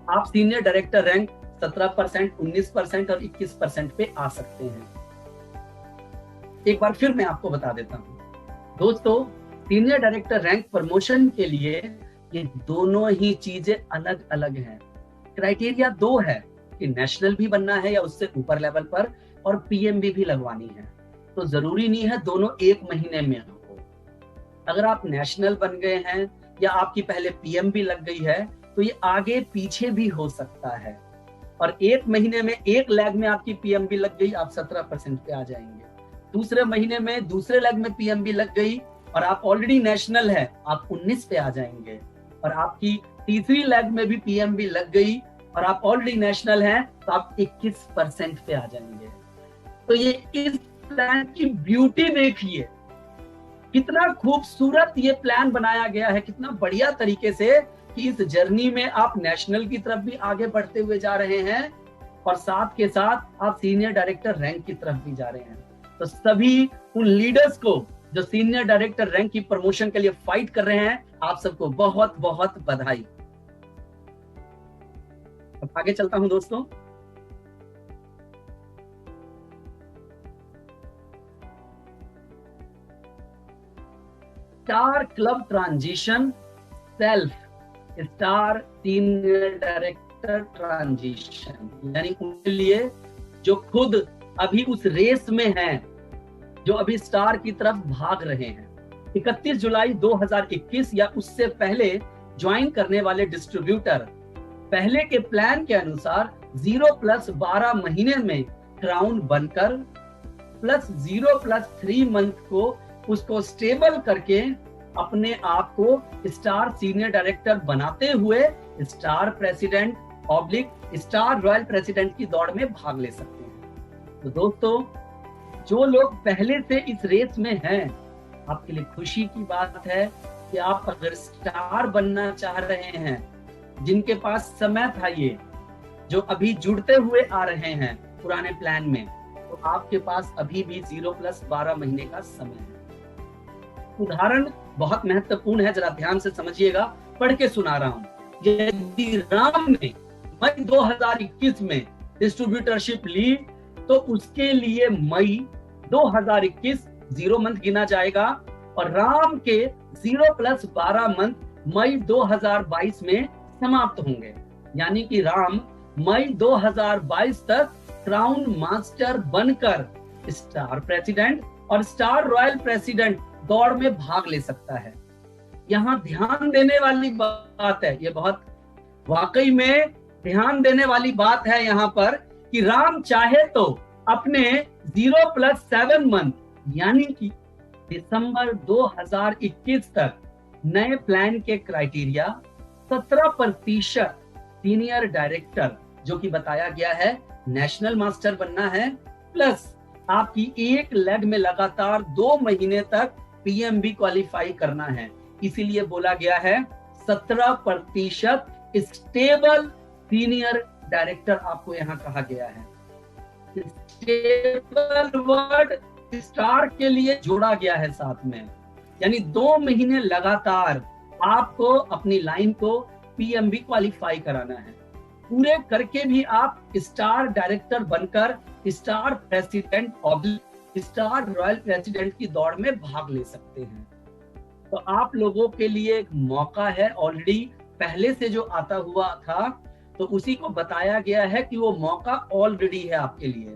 आप सीनियर डायरेक्टर रैंक 17%, 19% और 21% पे आ सकते हैं। एक बार फिर मैं आपको बता देता हूँ दोस्तों, सीनियर डायरेक्टर रैंक प्रमोशन के लिए ये दोनों ही चीजें अलग अलग हैं। क्राइटेरिया दो है कि नेशनल भी बनना है या उससे ऊपर लेवल पर, और पीएमबी भी लगवानी है। तो जरूरी नहीं है दोनों एक महीने में हो। अगर आप नेशनल बन गए हैं या आपकी पहले पीएमबी लग गई है तो ये आगे पीछे भी हो सकता है, और एक महीने में एक लेग में आपकी पीएमबी लग गई, आप 17% पे आ जाएंगे। दूसरे महीने में दूसरे लेग में पीएमबी लग गई और आप ऑलरेडी नेशनल है, आप 19 पे आ जाएंगे। और आपकी तीसरी लेग में भी पीएमबी लग गई और आप ऑलरेडी नेशनल हैं, तो आप 21% पे आ जाएंगे। तो ये इस प्लान की ब्यूटी देखिए, कितना खूबसूरत ये प्लान बनाया गया है, कितना बढ़िया तरीके से कि इस जर्नी में आप नेशनल की तरफ भी आगे बढ़ते हुए जा रहे हैं और साथ के साथ आप सीनियर डायरेक्टर रैंक की तरफ भी जा रहे हैं। तो सभी उन लीडर्स को जो सीनियर डायरेक्टर रैंक की प्रमोशन के लिए फाइट कर रहे हैं, आप सबको बहुत बहुत बधाई। अब आगे चलता हूं दोस्तों। Star club transition, self star senior director transition, यानी उनके लिए जो खुद अभी उस रेस में हैं, जो अभी स्टार की तरफ भाग रहे हैं। 31 जुलाई 2021 या उससे पहले ज्वाइन करने वाले डिस्ट्रीब्यूटर पहले के प्लान के अनुसार 0+12 महीने में क्राउन बनकर +0+3 मंथ को उसको स्टेबल करके अपने आप को स्टार सीनियर डायरेक्टर बनाते हुए star president oblique star royal president की दौड़ में भाग ले सकते हैं। तो दोस्तों, जो लोग पहले से इस रेस में हैं, आपके लिए खुशी की बात है कि आप अगर स्टार बनना चाह रहे हैं, जिनके पास समय था, ये जो अभी जुड़ते हुए आ रहे हैं पुराने प्लान में, तो आपके पास अभी भी 0+12 महीने का समय है। उदाहरण बहुत महत्वपूर्ण है, जरा ध्यान से समझिएगा, पढ़ के सुना रहा हूं। यदि राम ने मई 2021 में डिस्ट्रीब्यूटरशिप ली तो उसके लिए मई 2021 0 मंथ गिना जाएगा और राम के 0+12 मंथ मई 2022 में समाप्त होंगे। यानी कि राम मई 2022 तक क्राउन मास्टर बनकर स्टार प्रेसिडेंट और स्टार रॉयल प्रेसिडेंट दौड़ में भाग ले सकता है। यहाँ ध्यान देने वाली बात है, ये बहुत वाकई में ध्यान देने वाली बात है यहाँ पर, कि राम चाहे तो अपने 0+7 मंथ यानी कि दिसंबर 2021 तक नए प्लान के क्राइटेरिया 17% सीनियर डायरेक्टर, जो कि बताया गया है नेशनल मास्टर बनना है, प्लस आपकी एक लेग में लगातार 2 महीने तक पीएमबी क्वालिफाई करना है। इसीलिए बोला गया है 17% स्टेबल सीनियर डायरेक्टर आपको यहाँ कहा गया है। स्टेबल वर्ड स्टार के लिए जोड़ा गया है साथ में, यानी 2 महीने लगातार आपको अपनी लाइन को पीएमबी क्वालिफाई कराना है। पूरे करके भी आप स्टार डायरेक्टर बनकर स्टार प्रेसिडेंट और स्टार रॉयल प्रेसिडेंट की दौड़ में भाग ले सकते हैं। तो आप लोगों के लिए एक मौका है, ऑलरेडी पहले से जो आता हुआ था तो उसी को बताया गया है कि वो मौका ऑलरेडी है आपके लिए।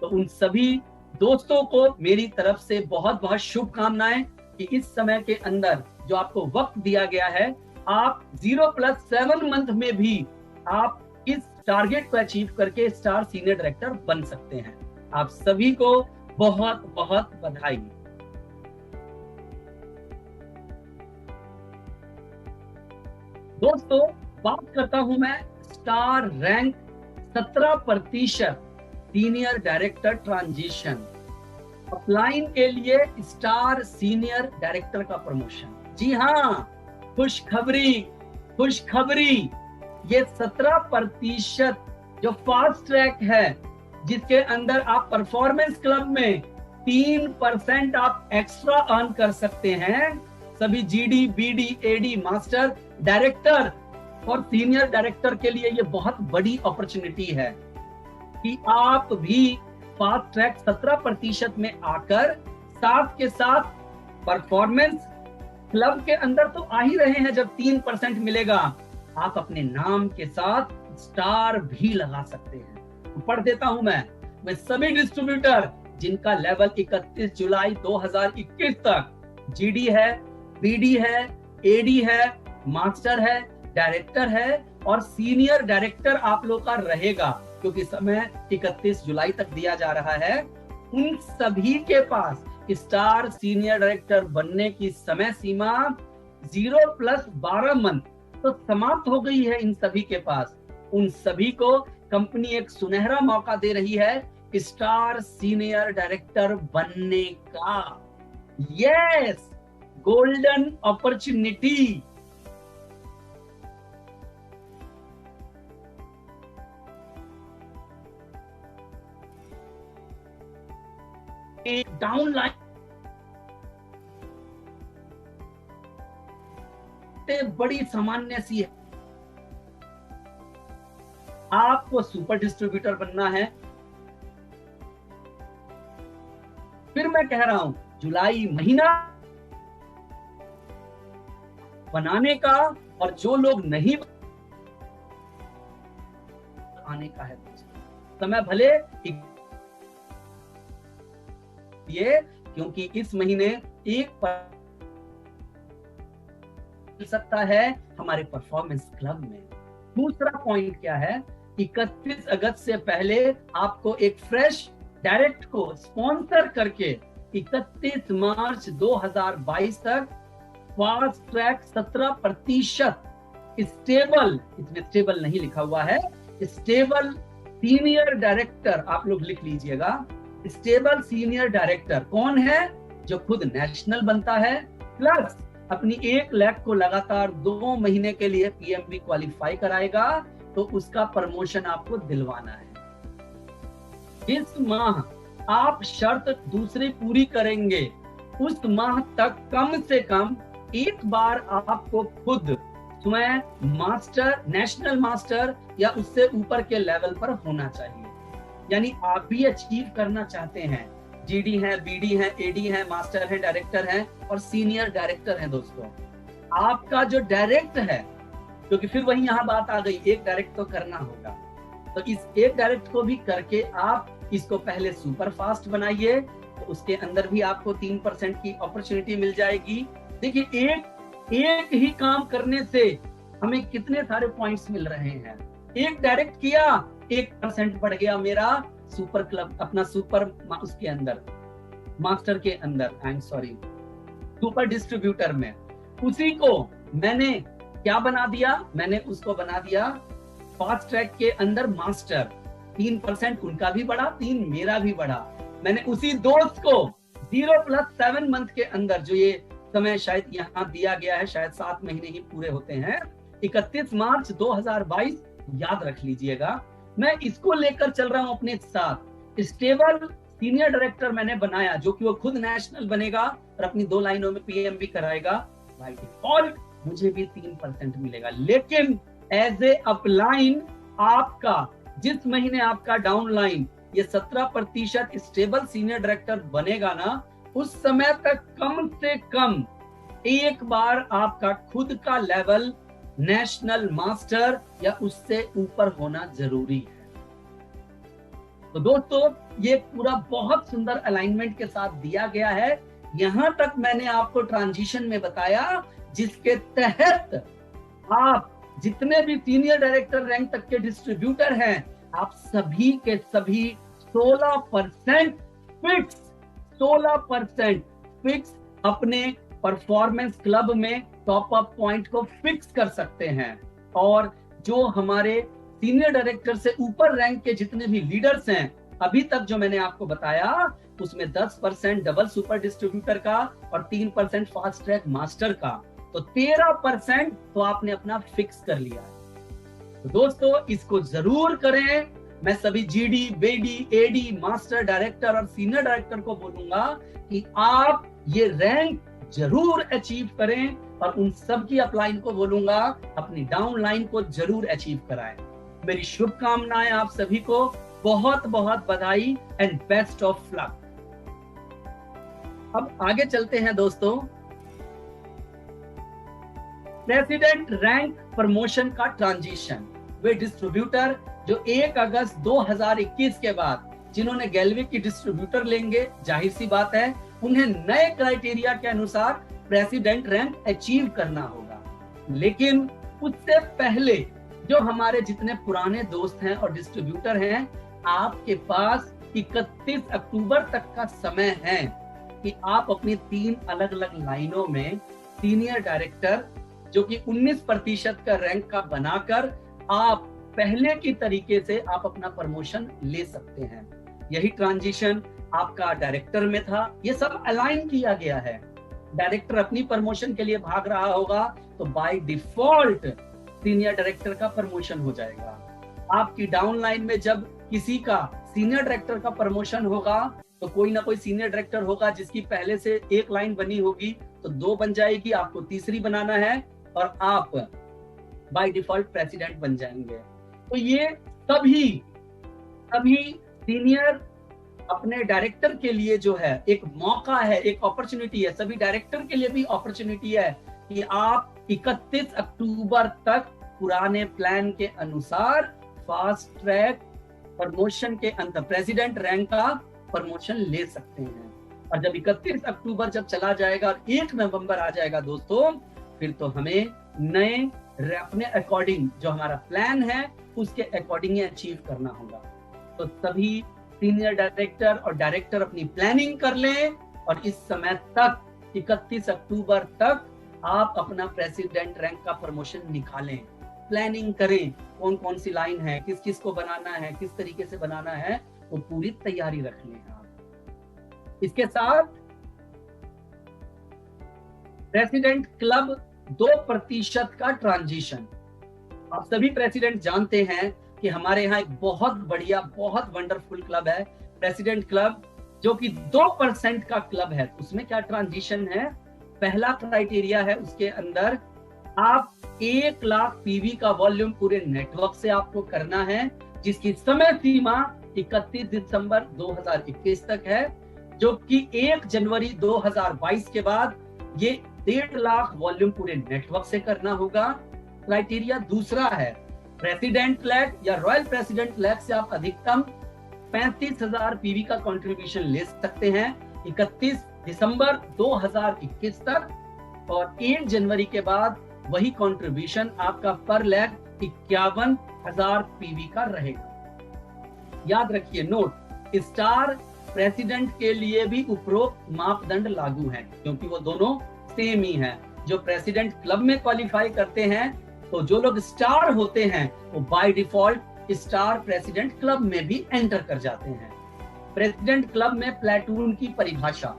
तो उन सभी दोस्तों को मेरी तरफ से बहुत बहुत शुभकामनाएं कि इस समय के अंदर जो आपको वक्त दिया गया है, आप 0+7 मंथ में भी आप इस टारगेट को अचीव करके स्टार सीनियर डायरेक्टर बन सकते हैं। आप सभी को बहुत बहुत बधाई। दोस्तों, बात करता हूं मैं star rank 17% senior director transition upline के लिए स्टार सीनियर डायरेक्टर का प्रमोशन। जी हाँ, खुशखबरी, ये 17% जो फास्ट ट्रैक है, जिसके अंदर आप परफॉर्मेंस क्लब में 3% आप एक्स्ट्रा अर्न कर सकते हैं। सभी GD, BD, AD, master, director और सीनियर डायरेक्टर के लिए ये बहुत बड़ी अपॉर्चुनिटी है कि आप भी फास्ट ट्रैक 17% में आकर साथ के साथ परफॉर्मेंस क्लब के अंदर तो आ ही रहे हैं। जब 3% मिलेगा आप अपने नाम के साथ स्टार भी लगा सकते हैं। पढ़ देता हूं मैं सभी डिस्ट्रीब्यूटर जिनका लेवल 31 जुलाई 2021 तक जीडी है, बीडी है, एडी है, मास्टर है, डायरेक्टर है और सीनियर डायरेक्टर आप लोग का रहेगा, क्योंकि समय 31 जुलाई तक दिया जा रहा है। उन सभी के पास स्टार सीनियर डायरेक्टर बनने की समय सीमा 0+12 मंथ तो समाप्त हो गई है इन सभी के पास। उन सभी को कंपनी एक सुनहरा मौका दे रही है स्टार सीनियर डायरेक्टर बनने का। Yes, golden opportunity. एक डाउनलाइन बड़ी सामान्य सी है। आपको सुपर डिस्ट्रीब्यूटर बनना है। फिर मैं कह रहा हूं जुलाई महीना बनाने का, और जो लोग नहीं आने का है समय भले ये, क्योंकि इस महीने एक सकता है हमारे परफॉर्मेंस क्लब में। दूसरा पॉइंट क्या है, 31 अगस्त से पहले आपको एक फ्रेश डायरेक्ट को स्पॉन्सर करके 31 मार्च 2022 तक फास्ट ट्रैक 17% स्टेबल, इसमें स्टेबल नहीं लिखा हुआ है, स्टेबल सीनियर डायरेक्टर आप लोग लिख लीजिएगा। स्टेबल सीनियर डायरेक्टर कौन है? जो खुद नेशनल बनता है प्लस अपनी 1 लाख को लगातार 2 महीने के लिए पीएमबी क्वालिफाई कराएगा, तो उसका प्रमोशन आपको दिलवाना है। इस माह आप शर्त दूसरी पूरी करेंगे, उस माह तक कम से कम एक बार आपको खुद स्वयं मास्टर, नेशनल मास्टर या उससे ऊपर के लेवल पर होना चाहिए। यानी आप भी अचीव करना चाहते हैं, जीडी है, बीडी है, एडी है, मास्टर है, डायरेक्टर है और सीनियर डायरेक्टर है। दोस्तों आपका जो डायरेक्ट है, क्योंकि फिर वही यहाँ बात आ गई, एक डायरेक्ट तो करना होगा, तो इस एक डायरेक्ट को भी करके आप इसको पहले सुपर फास्ट बनाइए, तो उसके अंदर भी आपको 3% की अपॉर्चुनिटी मिल जाएगी। देखिए एक ही काम करने से हमें कितने सारे पॉइंट्स मिल रहे हैं। एक डायरेक्ट किया, 1% बढ़ गया मेरा सुपर क्लब, अपना सुपर उसके अंदर, मास्टर के अंदर, I am sorry, super distributor में। उसी को मैंने क्या बना दिया, मैंने उसको बना दिया फास्ट ट्रैक के अंदर मास्टर। 3% उनका भी बढ़ा, 3 मेरा भी बढ़ा। मैंने उसी दोस्त को 0+7 मंथ के अंदर, जो ये समय शायद यहाँ दिया गया है, शायद 7 महीने ही पूरे होते हैं, 31 मार्च 2022 याद रख लीजिएगा। मैं इसको लेकर चल रहा हूं अपने साथ। स्टेबल सीनियर डायरेक्टर मैंने बनाया, जो कि वो खुद नेशनल बनेगा और अपनी 2 लाइनों में पीएमबी कराएगा। बाय डिफॉल्ट मुझे भी 3% मिलेगा, लेकिन एज ए अपलाइन आपका जिस महीने आपका डाउन लाइन ये 17% स्टेबल सीनियर डायरेक्टर बनेगा ना, उस समय तक कम से कम एक बार आपका खुद का लेवल नेशनल मास्टर या उससे ऊपर होना जरूरी है। तो दोस्तों ये पूरा बहुत सुंदर अलाइनमेंट के साथ दिया गया है। यहां तक मैंने आपको ट्रांजिशन में बताया, जिसके तहत आप जितने भी सीनियर डायरेक्टर रैंक तक के डिस्ट्रीब्यूटर हैं, आप सभी के सभी 16% फिक्स अपने परफॉर्मेंस क्लब में टॉप अप पॉइंट को फिक्स कर सकते हैं। और जो हमारे सीनियर डायरेक्टर से ऊपर रैंक के जितने भी लीडर्स हैं, अभी तक जो मैंने आपको बताया, उसमें 10% डबल सुपर डिस्ट्रीब्यूटर का और 3% फास्ट ट्रैक मास्टर का, तो 13% तो आपने अपना फिक्स कर लिया है। तो दोस्तों इसको जरूर करें। मैं सभी GD, BD, AD, master, director और सीनियर डायरेक्टर को बोलूंगा कि आप ये रैंक जरूर अचीव करें, और उन सब की अपलाइन को बोलूंगा अपनी डाउन लाइन को जरूर अचीव कराएं। मेरी शुभकामनाएं आप सभी को, बहुत बहुत बधाई एंड बेस्ट ऑफ लक। अब आगे चलते हैं दोस्तों, प्रेसिडेंट रैंक प्रमोशन का ट्रांजिशन। वे डिस्ट्रीब्यूटर जो 1 अगस्त 2021 के बाद जिन्होंने गैल्वे की डिस्ट्रीब्यूटर लेंगे, जाहिर सी बात है उन्हें नए क्राइटेरिया के अनुसार प्रेसिडेंट रैंक अचीव करना होगा। लेकिन उससे पहले जो हमारे जितने पुराने दोस्त हैं और डिस्ट्रीब्यूटर हैं, आपके पास 31 अक्टूबर तक का समय है कि आप अपनी 3 अलग अलग लाइनों में सीनियर डायरेक्टर जो कि 19% का रैंक का बनाकर आप पहले की तरीके से आप अपना प्रमोशन ले सकते हैं। यही ट्रांजिशन आपका डायरेक्टर में था, ये सब अलाइन किया गया है। डायरेक्टर अपनी प्रमोशन के लिए भाग रहा होगा तो बाय डिफॉल्ट सीनियर डायरेक्टर का प्रमोशन हो जाएगा। आपकी डाउन लाइन में जब किसी का सीनियर डायरेक्टर का प्रमोशन होगा तो कोई ना कोई सीनियर डायरेक्टर होगा जिसकी पहले से 1 लाइन बनी होगी तो 2 बन जाएगी, आपको तीसरी बनाना है और आप बाय डिफॉल्ट प्रेसिडेंट बन जाएंगे। तो ये सभी सीनियर अपने डायरेक्टर के लिए जो है एक मौका है, एक अपॉर्चुनिटी है, सभी डायरेक्टर के लिए भी अपॉर्चुनिटी है कि आप 31 अक्टूबर तक पुराने प्लान के अनुसार फास्ट ट्रैक प्रमोशन के अंदर प्रेसिडेंट रैंक का प्रमोशन ले सकते हैं। और जब 31 अक्टूबर जब चला जाएगा और 1 नवंबर आ जाएगा दोस्तों, फिर तो हमें नए अपने अकॉर्डिंग जो हमारा प्लान है उसके अकॉर्डिंग अचीव करना होगा। तो सभी सीनियर डायरेक्टर और डायरेक्टर अपनी प्लानिंग कर लें और इस समय तक 31 अक्टूबर तक आप अपना प्रेसिडेंट रैंक का प्रमोशन निकालें। प्लानिंग करें, कौन कौन सी लाइन है, किस किस को बनाना है, किस तरीके से बनाना है, वो पूरी तैयारी रख लें आप। इसके साथ प्रेसिडेंट क्लब 2% का ट्रांजिशन। आप सभी प्रेसिडेंट जानते हैं कि हमारे यहाँ एक बहुत बढ़िया, बहुत वंडरफुल क्लब है प्रेसिडेंट क्लब, जो कि 2% का क्लब है। उसमें क्या ट्रांजिशन है? पहला क्राइटेरिया है उसके अंदर आप 1 लाख पीवी का वॉल्यूम पूरे नेटवर्क से आपको करना है, जिसकी समय सीमा 31 दिसंबर 2021 तक है, जो कि 1 जनवरी 2022 के बाद ये 1.5 लाख वॉल्यूम पूरे नेटवर्क से करना होगा। क्राइटेरिया दूसरा है प्रेसिडेंट लैग या रॉयल प्रेसिडेंट लैग से आप अधिकतम 35,000 पीवी का कंट्रीब्यूशन ले सकते हैं 31 दिसंबर 2021 तक, और 1 जनवरी के बाद वही कंट्रीब्यूशन आपका पर लैग 51,000 पीवी का रहेगा। याद रखिए, नोट, स्टार प्रेसिडेंट के लिए भी उपरोक्त मापदंड लागू हैं, क्योंकि वो दोनों सेम ही हैं। जो प्रेसिडेंट क्लब में क्वालिफाई करते हैं, तो जो लोग स्टार होते हैं वो by default star president club में भी एंटर कर जाते हैं। प्रेसिडेंट क्लब में प्लेटून की परिभाषा,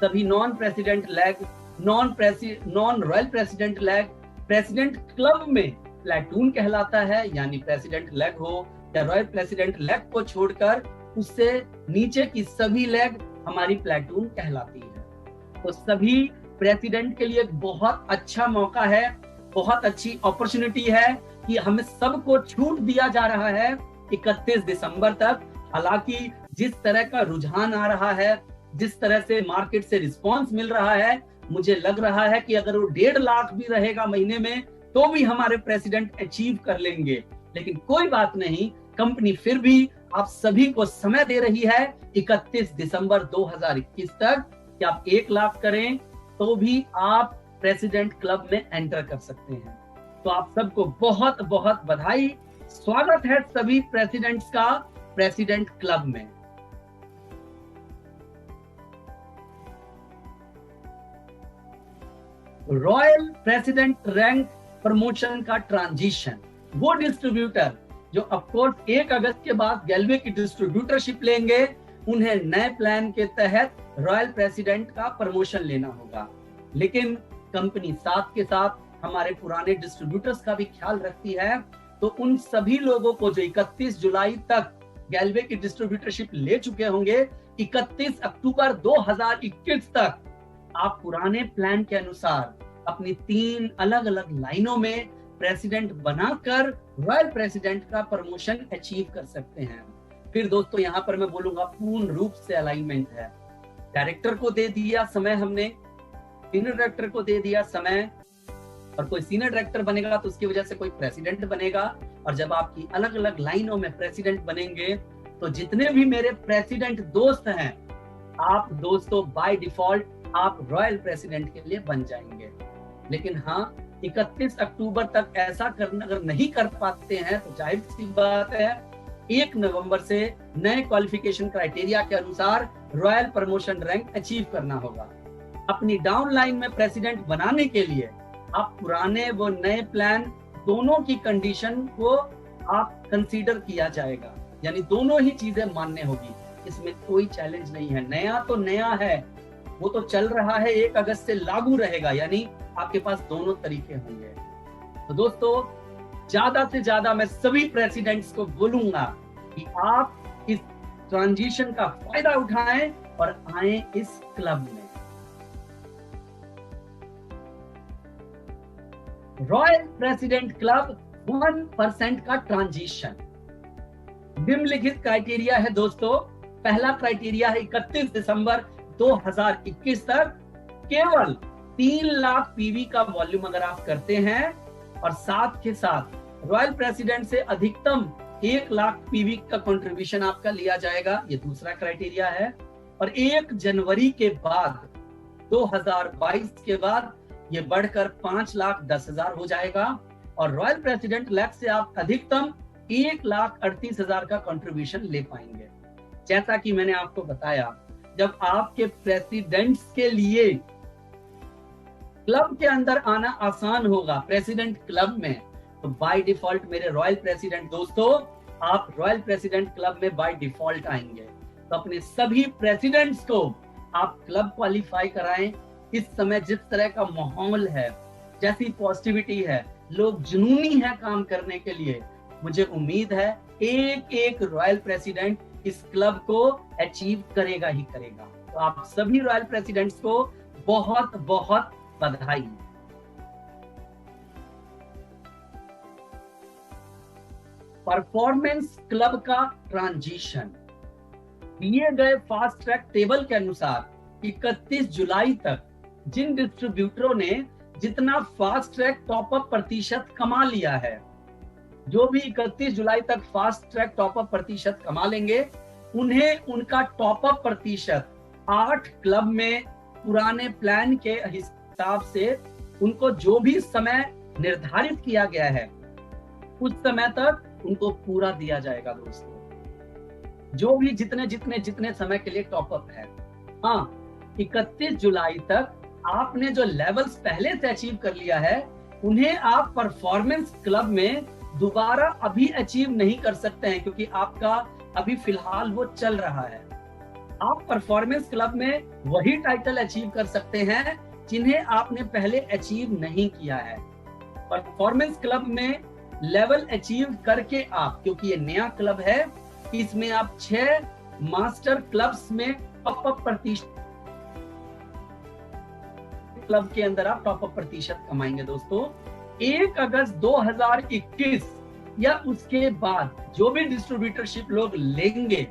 सभी non president lag, non royal president lag president club में प्लेटून कहलाता है, यानी प्रेसिडेंट लैग हो या रॉयल प्रेसिडेंट लैग को छोड़कर उससे नीचे की सभी लैग हमारी प्लेटून कहलाती है। तो सभी प्रेसिडेंट के लिए बहुत अच्छा मौका है, बहुत अच्छी अपॉर्चुनिटी है कि हमें सबको छूट दिया जा रहा है 31 दिसंबर तक। हालांकि जिस तरह का रुझान आ रहा है, जिस तरह से मार्केट से रिस्पांस मिल रहा है, मुझे लग रहा है कि अगर वो 1.5 लाख भी रहेगा महीने में तो भी हमारे प्रेसिडेंट अचीव कर लेंगे। लेकिन कोई बात नहीं, कंपनी फिर भी आप सभी को समय दे रही है 31 दिसंबर 2021 तक कि आप 1 लाख करें तो भी आप प्रेसिडेंट क्लब में एंटर कर सकते हैं। तो आप सबको बहुत बहुत बधाई, स्वागत है सभी प्रेसिडेंट्स का प्रेसिडेंट क्लब में। रॉयल प्रेसिडेंट रैंक प्रमोशन का ट्रांजिशन, वो डिस्ट्रीब्यूटर जो ऑफकोर्स 1 अगस्त के बाद गैल्वे की डिस्ट्रीब्यूटरशिप लेंगे, उन्हें नए प्लान के तहत रॉयल प्रेसिडेंट का प्रमोशन लेना होगा। लेकिन कंपनी साथ के साथ हमारे पुराने डिस्ट्रीब्यूटर्स का भी ख्याल रखती है, तो उन सभी लोगों को जो 31 जुलाई तक गैल्वे की डिस्ट्रीब्यूटरशिप ले चुके होंगे, 31 अक्टूबर 2021 तक आप पुराने प्लान के अनुसार अपनी 3 अलग अलग लाइनों में प्रेसिडेंट बनाकर रॉयल प्रेसिडेंट का प्रमोशन अचीव कर सकते हैं। फिर दोस्तों यहाँ पर मैं बोलूंगा पूर्ण रूप से अलाइनमेंट है। डायरेक्टर को दे दिया समय हमने, सीनियर डायरेक्टर को दे दिया समय, और कोई सीनियर डायरेक्टर बनेगा तो उसकी वजह से कोई प्रेसिडेंट बनेगा। और जब आपकी अलग अलग लाइनों में प्रेसिडेंट बनेंगे तो जितने भी मेरे प्रेसिडेंट दोस्त हैं, आप दोस्तों बाय डिफॉल्ट आप रॉयल प्रेसिडेंट के लिए बन जाएंगे। लेकिन हाँ, 31 अक्टूबर तक ऐसा करना अगर नहीं कर पाते हैं तो जाहिर सी बात है 1 नवंबर से नए क्वालिफिकेशन क्राइटेरिया के अनुसार रॉयल प्रमोशन रैंक अचीव करना होगा। अपनी डाउन लाइन में प्रेसिडेंट बनाने के लिए आप पुराने व नए प्लान दोनों की कंडीशन को आप कंसीडर किया जाएगा, यानी दोनों ही चीजें मान्य होगी। इसमें कोई चैलेंज नहीं है। नया तो नया है, वो तो चल रहा है, 1 अगस्त से लागू रहेगा, यानी आपके पास दोनों तरीके होंगे। तो दोस्तों ज्यादा से ज्यादा मैं सभी प्रेसिडेंट्स को बोलूंगा कि आप इस ट्रांजिशन का फायदा उठाएं और आए इस क्लब में। रॉयल प्रेसिडेंट क्लब 1% का ट्रांजिशन। निम्नलिखित क्राइटेरिया है दोस्तों। पहला क्राइटेरिया है 31 दिसंबर 2021 तक केवल 3 लाख पीवी का वॉल्यूम अगर आप करते हैं, और साथ के साथ रॉयल प्रेसिडेंट से अधिकतम 1 लाख पीवी का कंट्रीब्यूशन आपका लिया जाएगा, ये दूसरा क्राइटेरिया है। और 1 जनवरी के बाद 2022 के बाद ये बढ़कर 5,10,000 हो जाएगा, और रॉयल प्रेसिडेंट लैक से आप अधिकतम 1,38,000 का कंट्रीब्यूशन ले पाएंगे। जैसा कि मैंने आपको बताया, जब आपके प्रेसिडेंट्स के लिए क्लब के अंदर आना आसान होगा, प्रेसिडेंट क्लब में, तो बाय डिफॉल्ट मेरे रॉयल प्रेसिडेंट दोस्तों, आप रॉयल प्रेसिडेंट क्लब में बाय डिफॉल्ट आएंगे। तो अपने सभी प्रेसिडेंट्स को आप क्लब क्वालिफाई कराएं। इस समय जिस तरह का माहौल है, जैसी पॉजिटिविटी है, लोग जुनूनी है काम करने के लिए, मुझे उम्मीद है एक एक रॉयल प्रेसिडेंट इस क्लब को अचीव करेगा ही करेगा। तो आप सभी रॉयल प्रेसिडेंट्स को बहुत बहुत बधाई। परफॉर्मेंस क्लब का ट्रांजिशन। दिए गए फास्ट ट्रैक टेबल के अनुसार 31 जुलाई तक जिन डिस्ट्रीब्यूटरों ने जितना फास्ट ट्रैक टॉपअप प्रतिशत कमा लिया है, जो भी 31 जुलाई तक फास्ट ट्रैक टॉपअप प्रतिशत कमा लेंगे, उन्हें उनका टॉपअप प्रतिशत 8 क्लब में पुराने प्लान के हिसाब से उनको जो भी समय निर्धारित किया गया है उस समय तक उनको पूरा दिया जाएगा दोस्तों। जो भी जितने समय के लिए टॉपअप है। हाँ, 31 जुलाई तक आपने जो लेवल्स पहले से अचीव कर लिया है, उन्हें आप परफॉर्मेंस क्लब में दोबारा अभी अचीव नहीं कर सकते हैं, क्योंकि आपका अभी फिलहाल वो चल रहा है। आप परफॉर्मेंस क्लब में वही टाइटल अचीव कर सकते हैं जिन्हें आपने पहले अचीव नहीं किया है। परफॉर्मेंस क्लब में लेवल अचीव करके आप, क्योंकि ये नया क्लब है, इसमें आप 6 मास्टर क्लब्स में टॉपअप प्रतिशत क्लब के अंदर आप टॉपअप प्रतिशत कमाएंगे दोस्तों। 1 अगस्त 2021 या उसके बाद जो भी डिस्ट्रीब्यूटरशिप लोग लेंगे,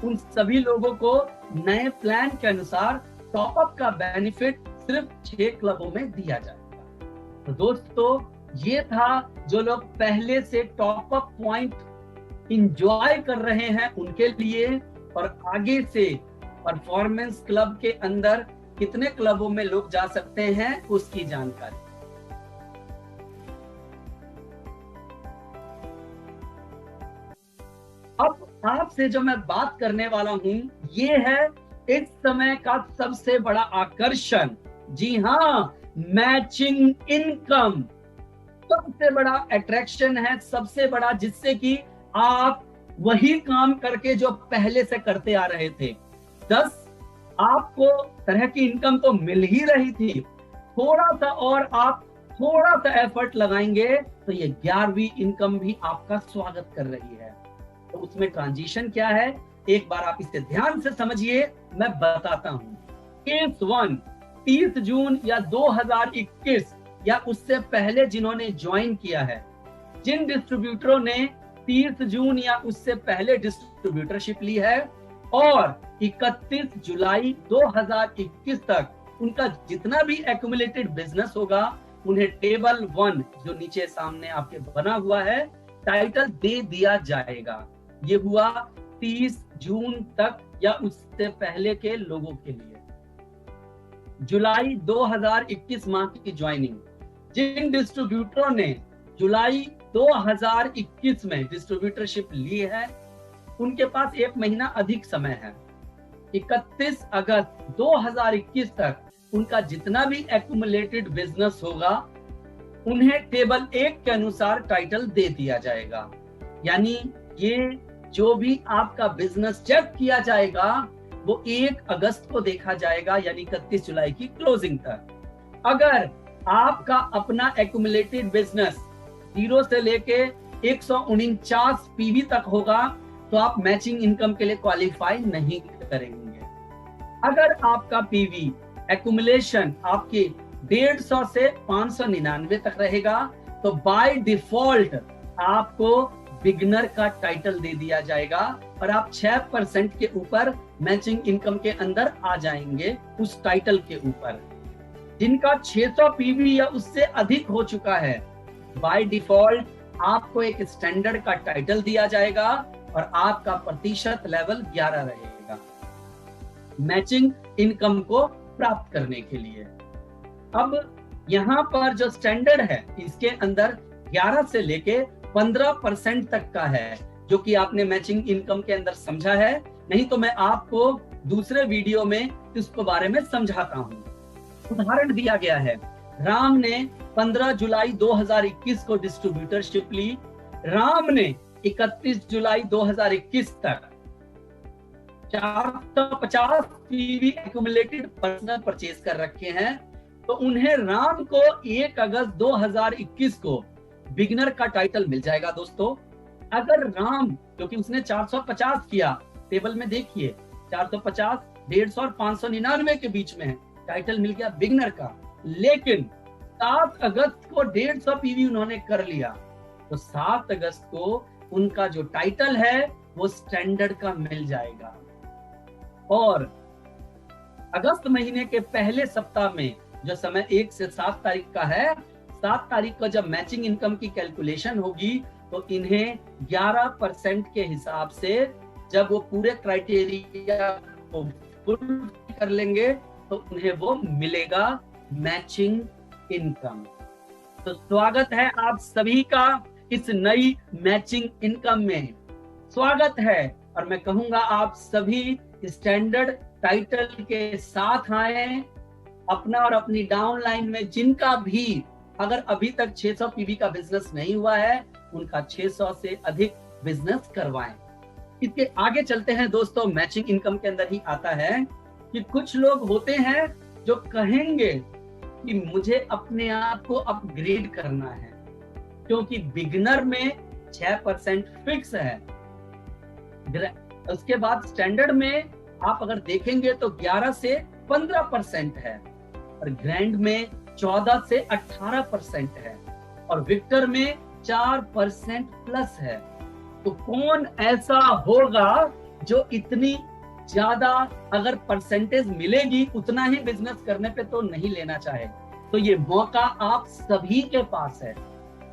उन सभी लोगों को नए प्लान के अनुसार टॉपअप का बेनिफिट सिर्फ 6 क्लबों में दिया जाएगा। तो दोस्तों ये था जो लोग पहले से टॉपअप पॉइंट इंजॉय कर रहे हैं उनके लिए, और आगे से परफॉर्मेंस क्लब के अंदर कितने क्लबों में लोग जा सकते हैं उसकी जानकारी। अब आपसे जो मैं बात करने वाला हूं, ये है इस समय का सबसे बड़ा आकर्षण। जी हाँ, मैचिंग इनकम सबसे बड़ा अट्रैक्शन है, सबसे बड़ा, जिससे कि आप वही काम करके जो पहले से करते आ रहे थे, 10 आपको तरह की इनकम तो मिल ही रही थी, थोड़ा सा और आप थोड़ा सा एफर्ट लगाएंगे तो ये 11वीं इनकम भी आपका स्वागत कर रही है। तो उसमें ट्रांजिशन क्या है, एक बार आप इसे ध्यान से समझिए, मैं बताता हूं। केस 1, 30 जून या 2021 या उससे पहले जिन्होंने ज्वाइन किया है, जिन डिस्ट्रीब्यूटरों ने 30 जून या उससे पहले डिस्ट्रीब्यूटरशिप ली है और 31 जुलाई 2021 तक उनका जितना भी एक्यूमुलेटेड बिजनेस होगा, उन्हें टेबल 1 जो नीचे सामने आपके बना हुआ है टाइटल दे दिया जाएगा। ये हुआ 30 जून तक या उससे पहले के लोगों के लिए। जुलाई 2021 माह की ज्वाइनिंग, जिन डिस्ट्रीब्यूटरों ने जुलाई 2021 में डिस्ट्रीब्यूटरशिप ली है, उनके पास 1 महीना अधिक समय है। 31 अगस्त 2021 तक उनका जितना भी एक्यूमुलेटेड बिजनेस होगा, उन्हें टेबल 1 के अनुसार टाइटल दे दिया जाएगा। यानी ये जो भी आपका बिजनेस चेक किया जाएगा वो 1 अगस्त को देखा जाएगा, यानी 31 जुलाई की क्लोजिंग तक। अगर आपका अपना एक्यूमुलेटेड बिजनेस 0 से लेके 149 पीवी तक होगा तो आप मैचिंग इनकम के लिए क्वालिफाई नहीं करेंगे। अगर आपका पीवी एक्यूमुलेशन आपके 150 से 599 तक रहेगा तो बाय डिफॉल्ट आपको बिगनर का टाइटल दे दिया जाएगा और आप 6% के ऊपर मैचिंग इनकम के अंदर आ जाएंगे उस टाइटल के ऊपर। जिनका 600 पीवी या उससे अधिक हो चुका है, बाय डिफॉल्ट आपको एक स्टैंडर्ड का टाइटल दिया जाएगा और आपका प्रतिशत लेवल 11 रहेगा मैचिंग इनकम को प्राप्त करने के लिए। अब यहाँ पर जो स्टैंडर्ड है इसके अंदर 11 से लेके 15% तक का है, जो कि आपने मैचिंग इनकम के अंदर समझा है। नहीं तो मैं आपको दूसरे वीडियो में इसको बारे में समझाता हूँ। उदाहरण दिया गया है, राम ने 15 जुलाई 2021 को डिस्ट्रीब्यूटरशिप ली। राम ने 31 जुलाई 2021 तक 450 पीवी एक्यूमुलेटेड पर्सनल परचेज कर रखे हैं, तो उन्हें राम को 1 अगस्त 2021 को बिगनर का टाइटल मिल जाएगा। दोस्तों, अगर राम, क्योंकि उसने 450 किया, टेबल में देखिए 450, 150 और 599 के बीच में है, टाइटल मिल गया बिगनर का। लेकिन 7 अगस्त को 150 पीवी उन्होंने कर लिया, तो 7 अगस्त को उनका जो टाइटल है वो स्टैंडर्ड का मिल जाएगा। और अगस्त महीने के पहले सप्ताह में जो समय 1 से 7 तारीख का है, 7 तारीख को जब मैचिंग इनकम की कैलकुलेशन होगी तो इन्हें 11% के हिसाब से जब वो पूरे क्राइटेरिया को फुल कर लेंगे तो उन्हें वो मिलेगा मैचिंग इनकम। तो स्वागत है आप सभी का इस नई मैचिंग इनकम में। स्वागत है, और मैं कहूंगा आप सभी स्टैंडर्ड टाइटल के साथ आए। अपना और अपनी डाउनलाइन में जिनका भी अगर अभी तक 600 पीवी का बिजनेस नहीं हुआ है, उनका 600 से अधिक बिजनेस करवाएं। इसके आगे चलते हैं दोस्तों। मैचिंग इनकम के अंदर ही आता है कि कुछ लोग होते हैं जो कहेंगे कि मुझे अपने आप को अपग्रेड करना है, क्योंकि बिगिनर में 6% फिक्स है। उसके बाद स्टैंडर्ड में आप अगर देखेंगे तो 11 से 15% है, और ग्रैंड में 14 से 18% है, और विक्टर में 4% प्लस है। तो कौन ऐसा होगा जो इतनी ज्यादा अगर परसेंटेज मिलेगी उतना ही बिजनेस करने पे तो नहीं लेना चाहे? तो ये मौका आप सभी के पास है,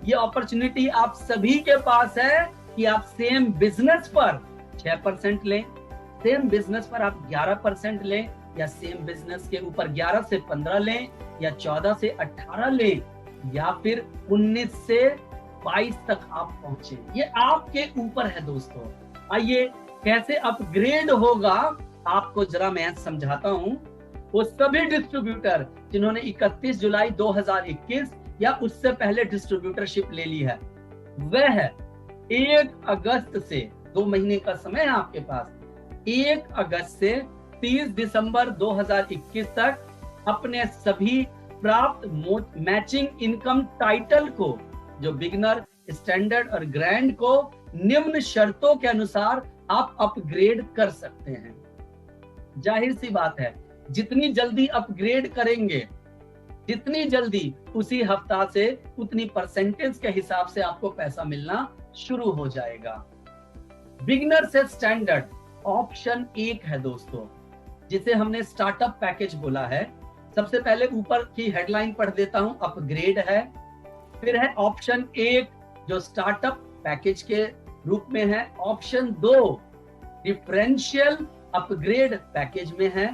ये अपॉर्चुनिटी आप सभी के पास है कि आप सेम बिजनेस पर 6% लें, सेम बिजनेस पर आप 11% लें, या सेम बिजनेस के ऊपर 11 से 15 लें, या 14 से 18 लें, या फिर 19 से 22 तक आप पहुंचे। ये आपके ऊपर है दोस्तों। आइए कैसे अपग्रेड होगा आपको जरा मैं समझाता हूं। वो सभी डिस्ट्रीब्यूटर जिन्होंने 31 जुलाई 2021 या उससे पहले डिस्ट्रीब्यूटरशिप ले ली है, वह 1 अगस्त से 2 महीने का समय है आपके पास, 1 अगस्त से 30 दिसंबर 2021 तक अपने सभी प्राप्त मैचिंग इनकम टाइटल को, जो बिगिनर, स्टैंडर्ड और ग्रैंड को, निम्न शर्तों के अनुसार आप अपग्रेड कर सकते हैं। जाहिर सी बात है, जितनी जल्दी अपग्रेड करेंगे, जितनी जल्दी, उसी हफ्ता से उतनी परसेंटेज के हिसाब से आपको पैसा मिलना शुरू हो जाएगा। बिगनर से स्टैंडर्ड ऑप्शन 1 है दोस्तों, जिसे हमने स्टार्टअप पैकेज बोला है। सबसे पहले ऊपर की हेडलाइन पढ़ देता हूं, अपग्रेड है। फिर है ऑप्शन 1 जो स्टार्टअप पैकेज के रूप में है। ऑप्शन 2 डिफरेंशियल अपग्रेड पैकेज में है।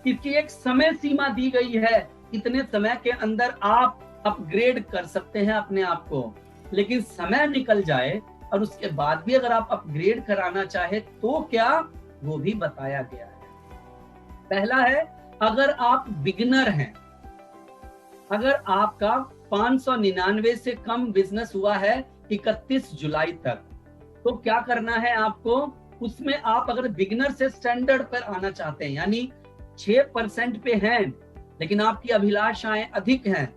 इसकी एक समय सीमा दी गई है, इतने समय के अंदर आप अपग्रेड कर सकते हैं अपने आप को। लेकिन समय निकल जाए और उसके बाद भी अगर आप अपग्रेड कराना चाहे तो क्या, वो भी बताया गया है। पहला है, अगर आप बिगिनर हैं, अगर आपका 599 से कम बिजनेस हुआ है 31 जुलाई तक, तो क्या करना है आपको, उसमें आप अगर बिगिनर से स्टैंडर्ड पर आना चाहते हैं, यानी 6% पे हैं लेकिन आपकी अभिलाषाएं अधिक हैं,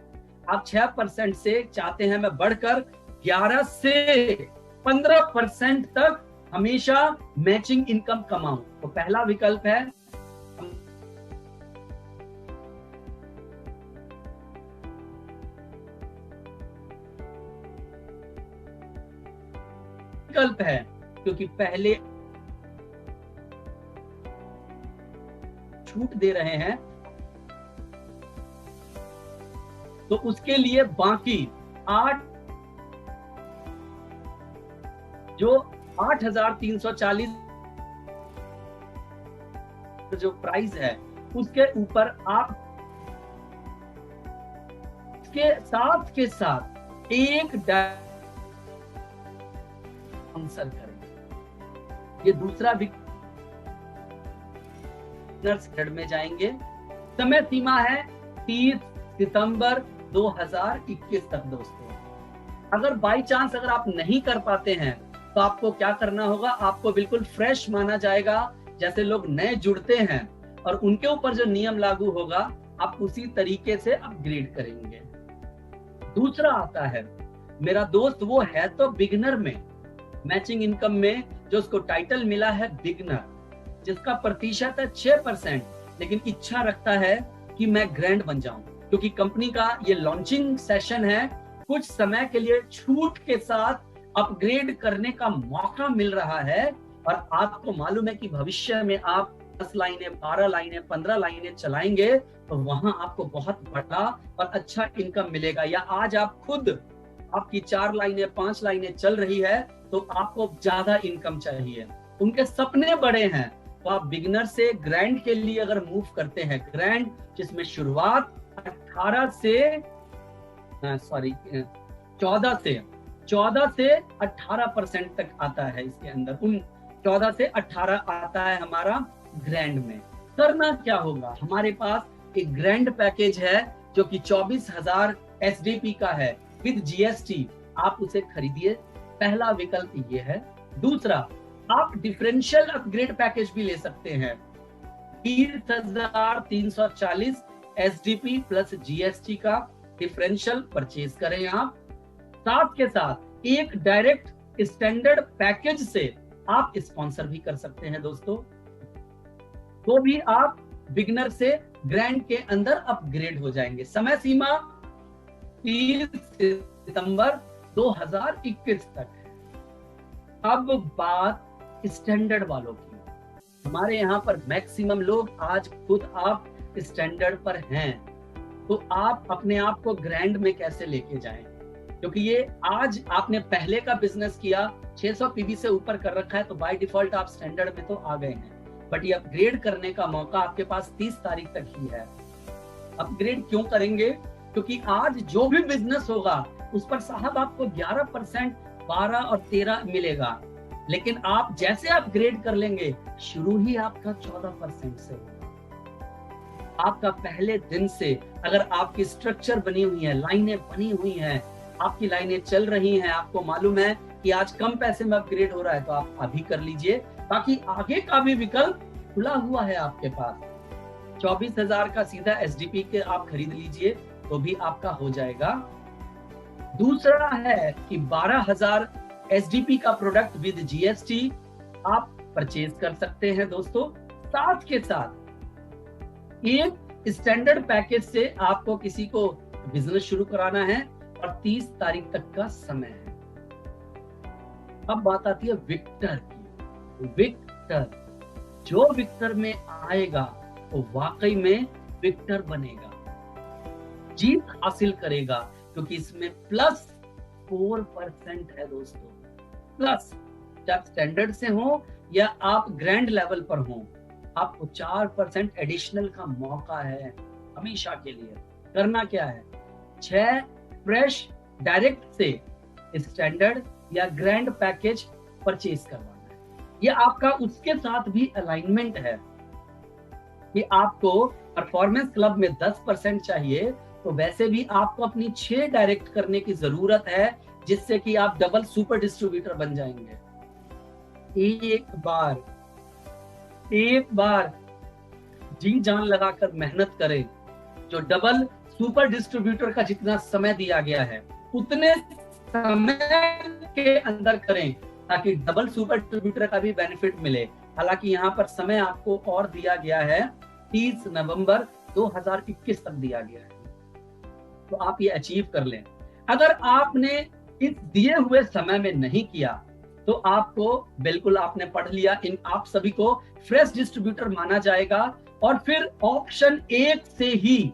आप 6% से चाहते हैं मैं बढ़कर 11 से 15% तक हमेशा मैचिंग इनकम कमाऊं, तो पहला विकल्प है क्योंकि पहले छूट दे रहे हैं तो उसके लिए बाकी 8,340 जो प्राइस है उसके ऊपर आप के साथ एक आंसर करेंगे। ये दूसरा बिगिनर में जाएंगे। समय सीमा है 30 सितंबर 2021 तक दोस्तों। अगर बाई चांस अगर आप नहीं कर पाते हैं तो आपको क्या करना होगा, आपको बिल्कुल फ्रेश माना जाएगा, जैसे लोग नए जुड़ते हैं और उनके ऊपर जो नियम लागू होगा आप उसी तरीके से अपग्रेड करेंगे। दूसरा आता है, मेरा दोस्त वो है तो बिगिनर में, मैचिंग इनकम में जो उसको टाइटल मिला है बिगिनर, जिसका प्रतिशत है 6%, लेकिन इच्छा रखता है कि मैं ग्रैंड बन जाऊं, क्योंकि कंपनी का ये लॉन्चिंग सेशन है, कुछ समय के लिए छूट के साथ अपग्रेड करने का मौका मिल रहा है। और आपको मालूम है कि भविष्य में आप 10 लाइनें, 12 लाइनें, 15 लाइनें चलाएंगे तो वहां आपको बहुत बड़ा और अच्छा इनकम मिलेगा। या आज आप खुद आपकी 4 लाइनें, 5 लाइनें चल रही है तो आपको ज्यादा इनकम चाहिए, उनके सपने बड़े हैं, तो आप बिगिनर से ग्रैंड के लिए अगर मूव करते हैं, ग्रैंड जिसमें शुरुआत 14 से 18% तक आता है, इसके अंदर उन 14 से 18 आता है हमारा ग्रैंड में। करना क्या होगा, हमारे पास एक ग्रैंड पैकेज है जो कि 24,000 SDP का है विद GST, आप उसे खरीदिए, पहला विकल्प ये है। दूसरा, आप डिफरेंशियल अपग्रेड पैकेज भी ले सकते हैं, 20,340 SDP प्लस GST का डिफरेंशियल परचेज करें आप। साथ के साथ एक डायरेक्ट स्टैंडर्ड पैकेज से आप स्पॉन्सर भी कर सकते हैं दोस्तों, तो भी आप बिगिनर से ग्रैंड के अंदर अपग्रेड हो जाएंगे। समय सीमा 30 सितंबर 2021 तक है। अब बात स्टैंडर्ड वालों की, हमारे यहाँ पर मैक्सिमम लोग आज खुद आप स्टैंडर्ड पर हैं, तो आप अपने आप को ग्रैंड में कैसे लेके जाएं, क्योंकि ये आज आपने पहले का बिजनेस किया, 600 PB से ऊपर कर रखा है, तो बाय डिफॉल्ट आप स्टैंडर्ड में तो आ गए हैं, बट ये अपग्रेड करने का मौका आपके पास 30 तारीख तक ही है। अपग्रेड क्यों करेंगे, क्योंकि आज जो भी बिजनेस होगा उस पर साहब आपको 11%, 12 और 13 मिलेगा, लेकिन आप जैसे अपग्रेड कर लेंगे शुरू ही आपका 14% से होगा। आपका पहले दिन से अगर आपकी स्ट्रक्चर बनी हुई है, लाइनें बनी हुई हैं, आपकी लाइनें चल रही हैं, आपको मालूम है कि आज कम पैसे में अपग्रेड हो रहा है, तो आप अभी कर लीजिए, बाकी आगे का भी विकल्प खुला हुआ है आपके पास। 24,000 का सीधा SDP के आप खरीद लीजिए तो भी आपका हो जाएगा। दूसरा है कि 12,000 SDP का प्रोडक्ट विद GST आप परचेज कर सकते हैं दोस्तों। साथ के साथ एक स्टैंडर्ड पैकेज से आपको किसी को बिजनेस शुरू कराना है और 30 तारीख तक का समय है। अब बात आती है विक्टर की। विक्टर, जो विक्टर में आएगा वो वाकई में विक्टर बनेगा, जीत हासिल करेगा, क्योंकि इसमें +4% है दोस्तों। प्लस, जब स्टैंडर्ड से हो या आप ग्रैंड लेवल पर हो, आपको 4% एडिशनल का मौका है हमेशा के लिए। करना क्या है, 6 फ्रेश डायरेक्ट से स्टैंडर्ड या ग्रैंड पैकेज परचेज करवाना है। ये आपका उसके साथ भी अलाइनमेंट है कि आपको परफॉर्मेंस क्लब में 10% चाहिए, तो वैसे भी आपको अपनी 6 डायरेक्ट करने की जरूरत है, जिससे कि आप डबल सुपर डिस्ट्रीब्यूटर बन जाएंगे। एक बार जी जान लगाकर मेहनत करें, जो डबल सुपर डिस्ट्रीब्यूटर का जितना समय दिया गया है उतने समय के अंदर करें, ताकि डबल सुपर डिस्ट्रीब्यूटर का भी बेनिफिट मिले। हालांकि यहाँ पर समय आपको और दिया गया है, 30 नवंबर 2021 तक दिया गया है, तो आप ये अचीव कर लें। अगर आपने इस दिए हुए समय में नहीं किया तो आपको, बिल्कुल आपने पढ़ लिया, इन आप सभी को फ्रेश डिस्ट्रीब्यूटर माना जाएगा और फिर ऑप्शन 1 से ही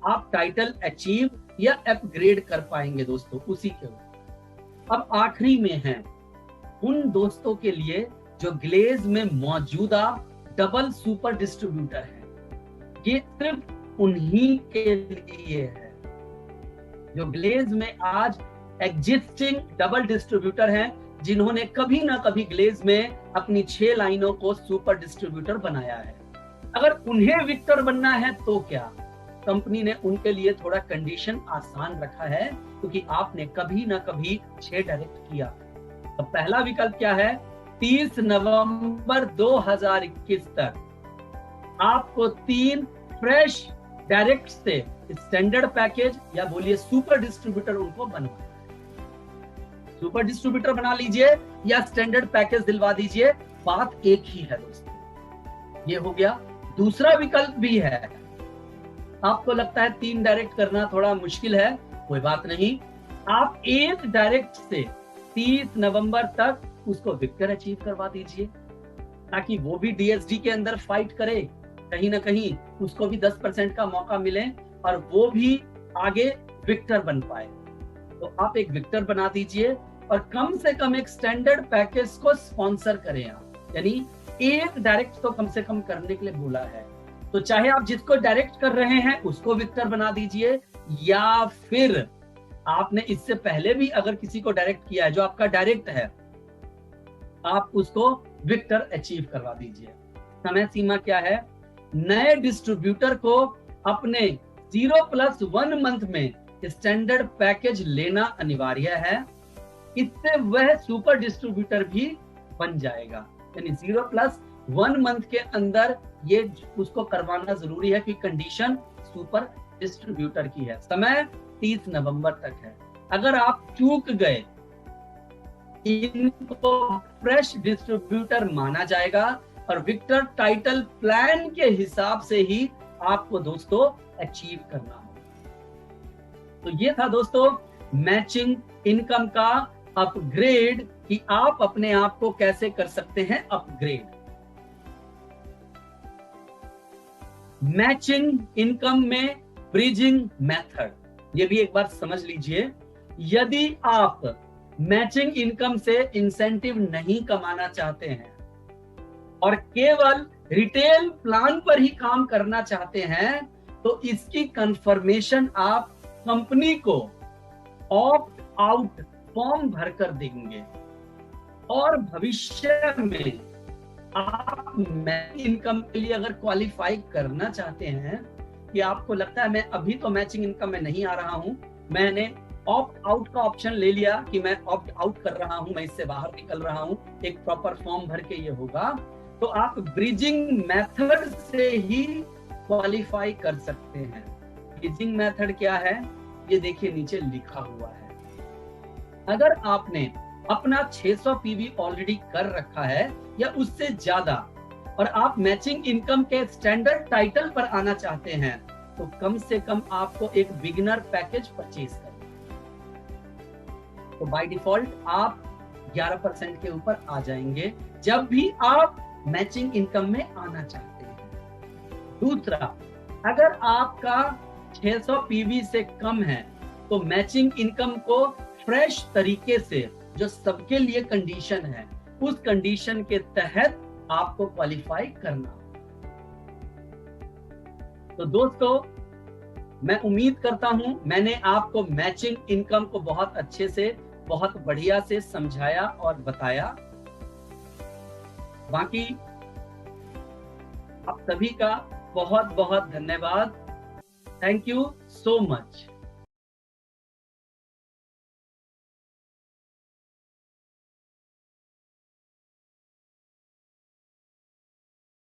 आप टाइटल अचीव या अपग्रेड कर पाएंगे दोस्तों उसी के ऊपर। अब आखिरी में है उन दोस्तों के लिए जो ग्लेज में मौजूदा डबल सुपर डिस्ट्रीब्यूटर है, ये सिर्फ उन्हीं के लिए है जो ग्लेज में आज एग्जिस्टिंग डबल डिस्ट्रीब्यूटर हैं, जिन्होंने कभी ना कभी ग्लेज में अपनी 6 लाइनों को सुपर डिस्ट्रीब्यूटर बनाया है। अगर उन्हें विक्टर बनना है तो क्या, कंपनी ने उनके लिए थोड़ा कंडीशन आसान रखा है, क्योंकि आपने कभी ना कभी 6 डायरेक्ट किया। तो पहला विकल्प क्या है, 30 नवंबर 2021 तक आपको 3 फ्रेश डायरेक्ट से स्टैंडर्ड पैकेज या बोलिए सुपर डिस्ट्रीब्यूटर उनको बनवाना है। सुपर डिस्ट्रीब्यूटर बना लीजिए या स्टैंडर्ड पैकेज दिलवा दीजिए, बात एक ही है दोस्तों। ये हो गया। दूसरा विकल्प भी है, आपको लगता है 3 डायरेक्ट करना थोड़ा मुश्किल है, कोई बात नहीं, आप 1 डायरेक्ट से 30 नवंबर तक उसको विक्टर अचीव करवा दीजिए, ताकि वो भी डीएसडी के अंदर फाइट करे, कहीं ना कहीं उसको भी 10% का मौका मिले और वो भी आगे विक्टर बन पाए। तो आप एक विक्टर बना दीजिए और कम से कम एक स्टैंडर्ड पैकेज को स्पॉन्सर करें आप, यानी 1 डायरेक्ट तो कम से कम करने के लिए बोला है। तो चाहे आप जिसको डायरेक्ट कर रहे हैं उसको विक्टर बना दीजिए, या फिर आपने इससे पहले भी अगर किसी को डायरेक्ट किया है जो आपका डायरेक्ट है, आप उसको विक्टर अचीव करवा दीजिए। समय सीमा क्या है, नए डिस्ट्रीब्यूटर को अपने 0+1 मंथ में स्टैंडर्ड पैकेज लेना अनिवार्य है, इससे वह सुपर डिस्ट्रीब्यूटर भी बन जाएगा। यानी 0+1 मंथ के अंदर ये उसको करवाना जरूरी है, क्योंकि कंडीशन सुपर डिस्ट्रीब्यूटर की है। समय 30 नवंबर तक है। अगर आप चूक गए, इनको फ्रेश डिस्ट्रीब्यूटर माना जाएगा और विक्टर टाइटल प्लान के हिसाब से ही आपको दोस्तों अचीव करना होगा। तो ये था दोस्तों मैचिंग इनकम का अपग्रेड, कि आप अपने आप को कैसे कर सकते हैं अपग्रेड। मैचिंग इनकम में ब्रिजिंग मेथड, ये भी एक बार समझ लीजिए। यदि आप मैचिंग इनकम से इंसेंटिव नहीं कमाना चाहते हैं और केवल रिटेल प्लान पर ही काम करना चाहते हैं, तो इसकी कंफर्मेशन आप कंपनी को ऑप्ट आउट फॉर्म भरकर देंगे। और भविष्य में आप मैचिंग इनकम के लिए अगर क्वालिफाई करना चाहते हैं, कि आपको लगता है मैं अभी तो मैचिंग इनकम में नहीं आ रहा हूं, मैंने ऑप्ट आउट का ऑप्शन ले लिया कि मैं ऑप्ट आउट कर रहा हूं, मैं इससे बाहर निकल रहा हूं, एक प्रॉपर फॉर्म भर के ये होगा, तो आप ब्रिजिंग मेथड से ही क्वालिफाई कर सकते हैं। ब्रिजिंग मेथड क्या है, ये देखिए नीचे लिखा हुआ है। अगर आपने अपना 600 पीवी ऑलरेडी कर रखा है या उससे ज्यादा, और आप मैचिंग इनकम के स्टैंडर्ड टाइटल पर आना चाहते हैं तो कम से कम आपको एक बिगिनर पैकेज परचेज करना। तो बाय डिफॉल्ट आप 11% के ऊपर आ जाएंगे जब भी आप मैचिंग इनकम में आना चाहते हैं। दूसरा, अगर आपका 600 पीवी से कम है तो मैचिंग इनकम को फ्रेश तरीके से, जो सबके लिए कंडीशन है, उस कंडीशन के तहत आपको क्वालिफाई करना। तो दोस्तों, मैं उम्मीद करता हूं मैंने आपको मैचिंग इनकम को बहुत अच्छे से, बहुत बढ़िया से समझाया और बताया। बाकी आप सभी का बहुत बहुत धन्यवाद। Thank you so much.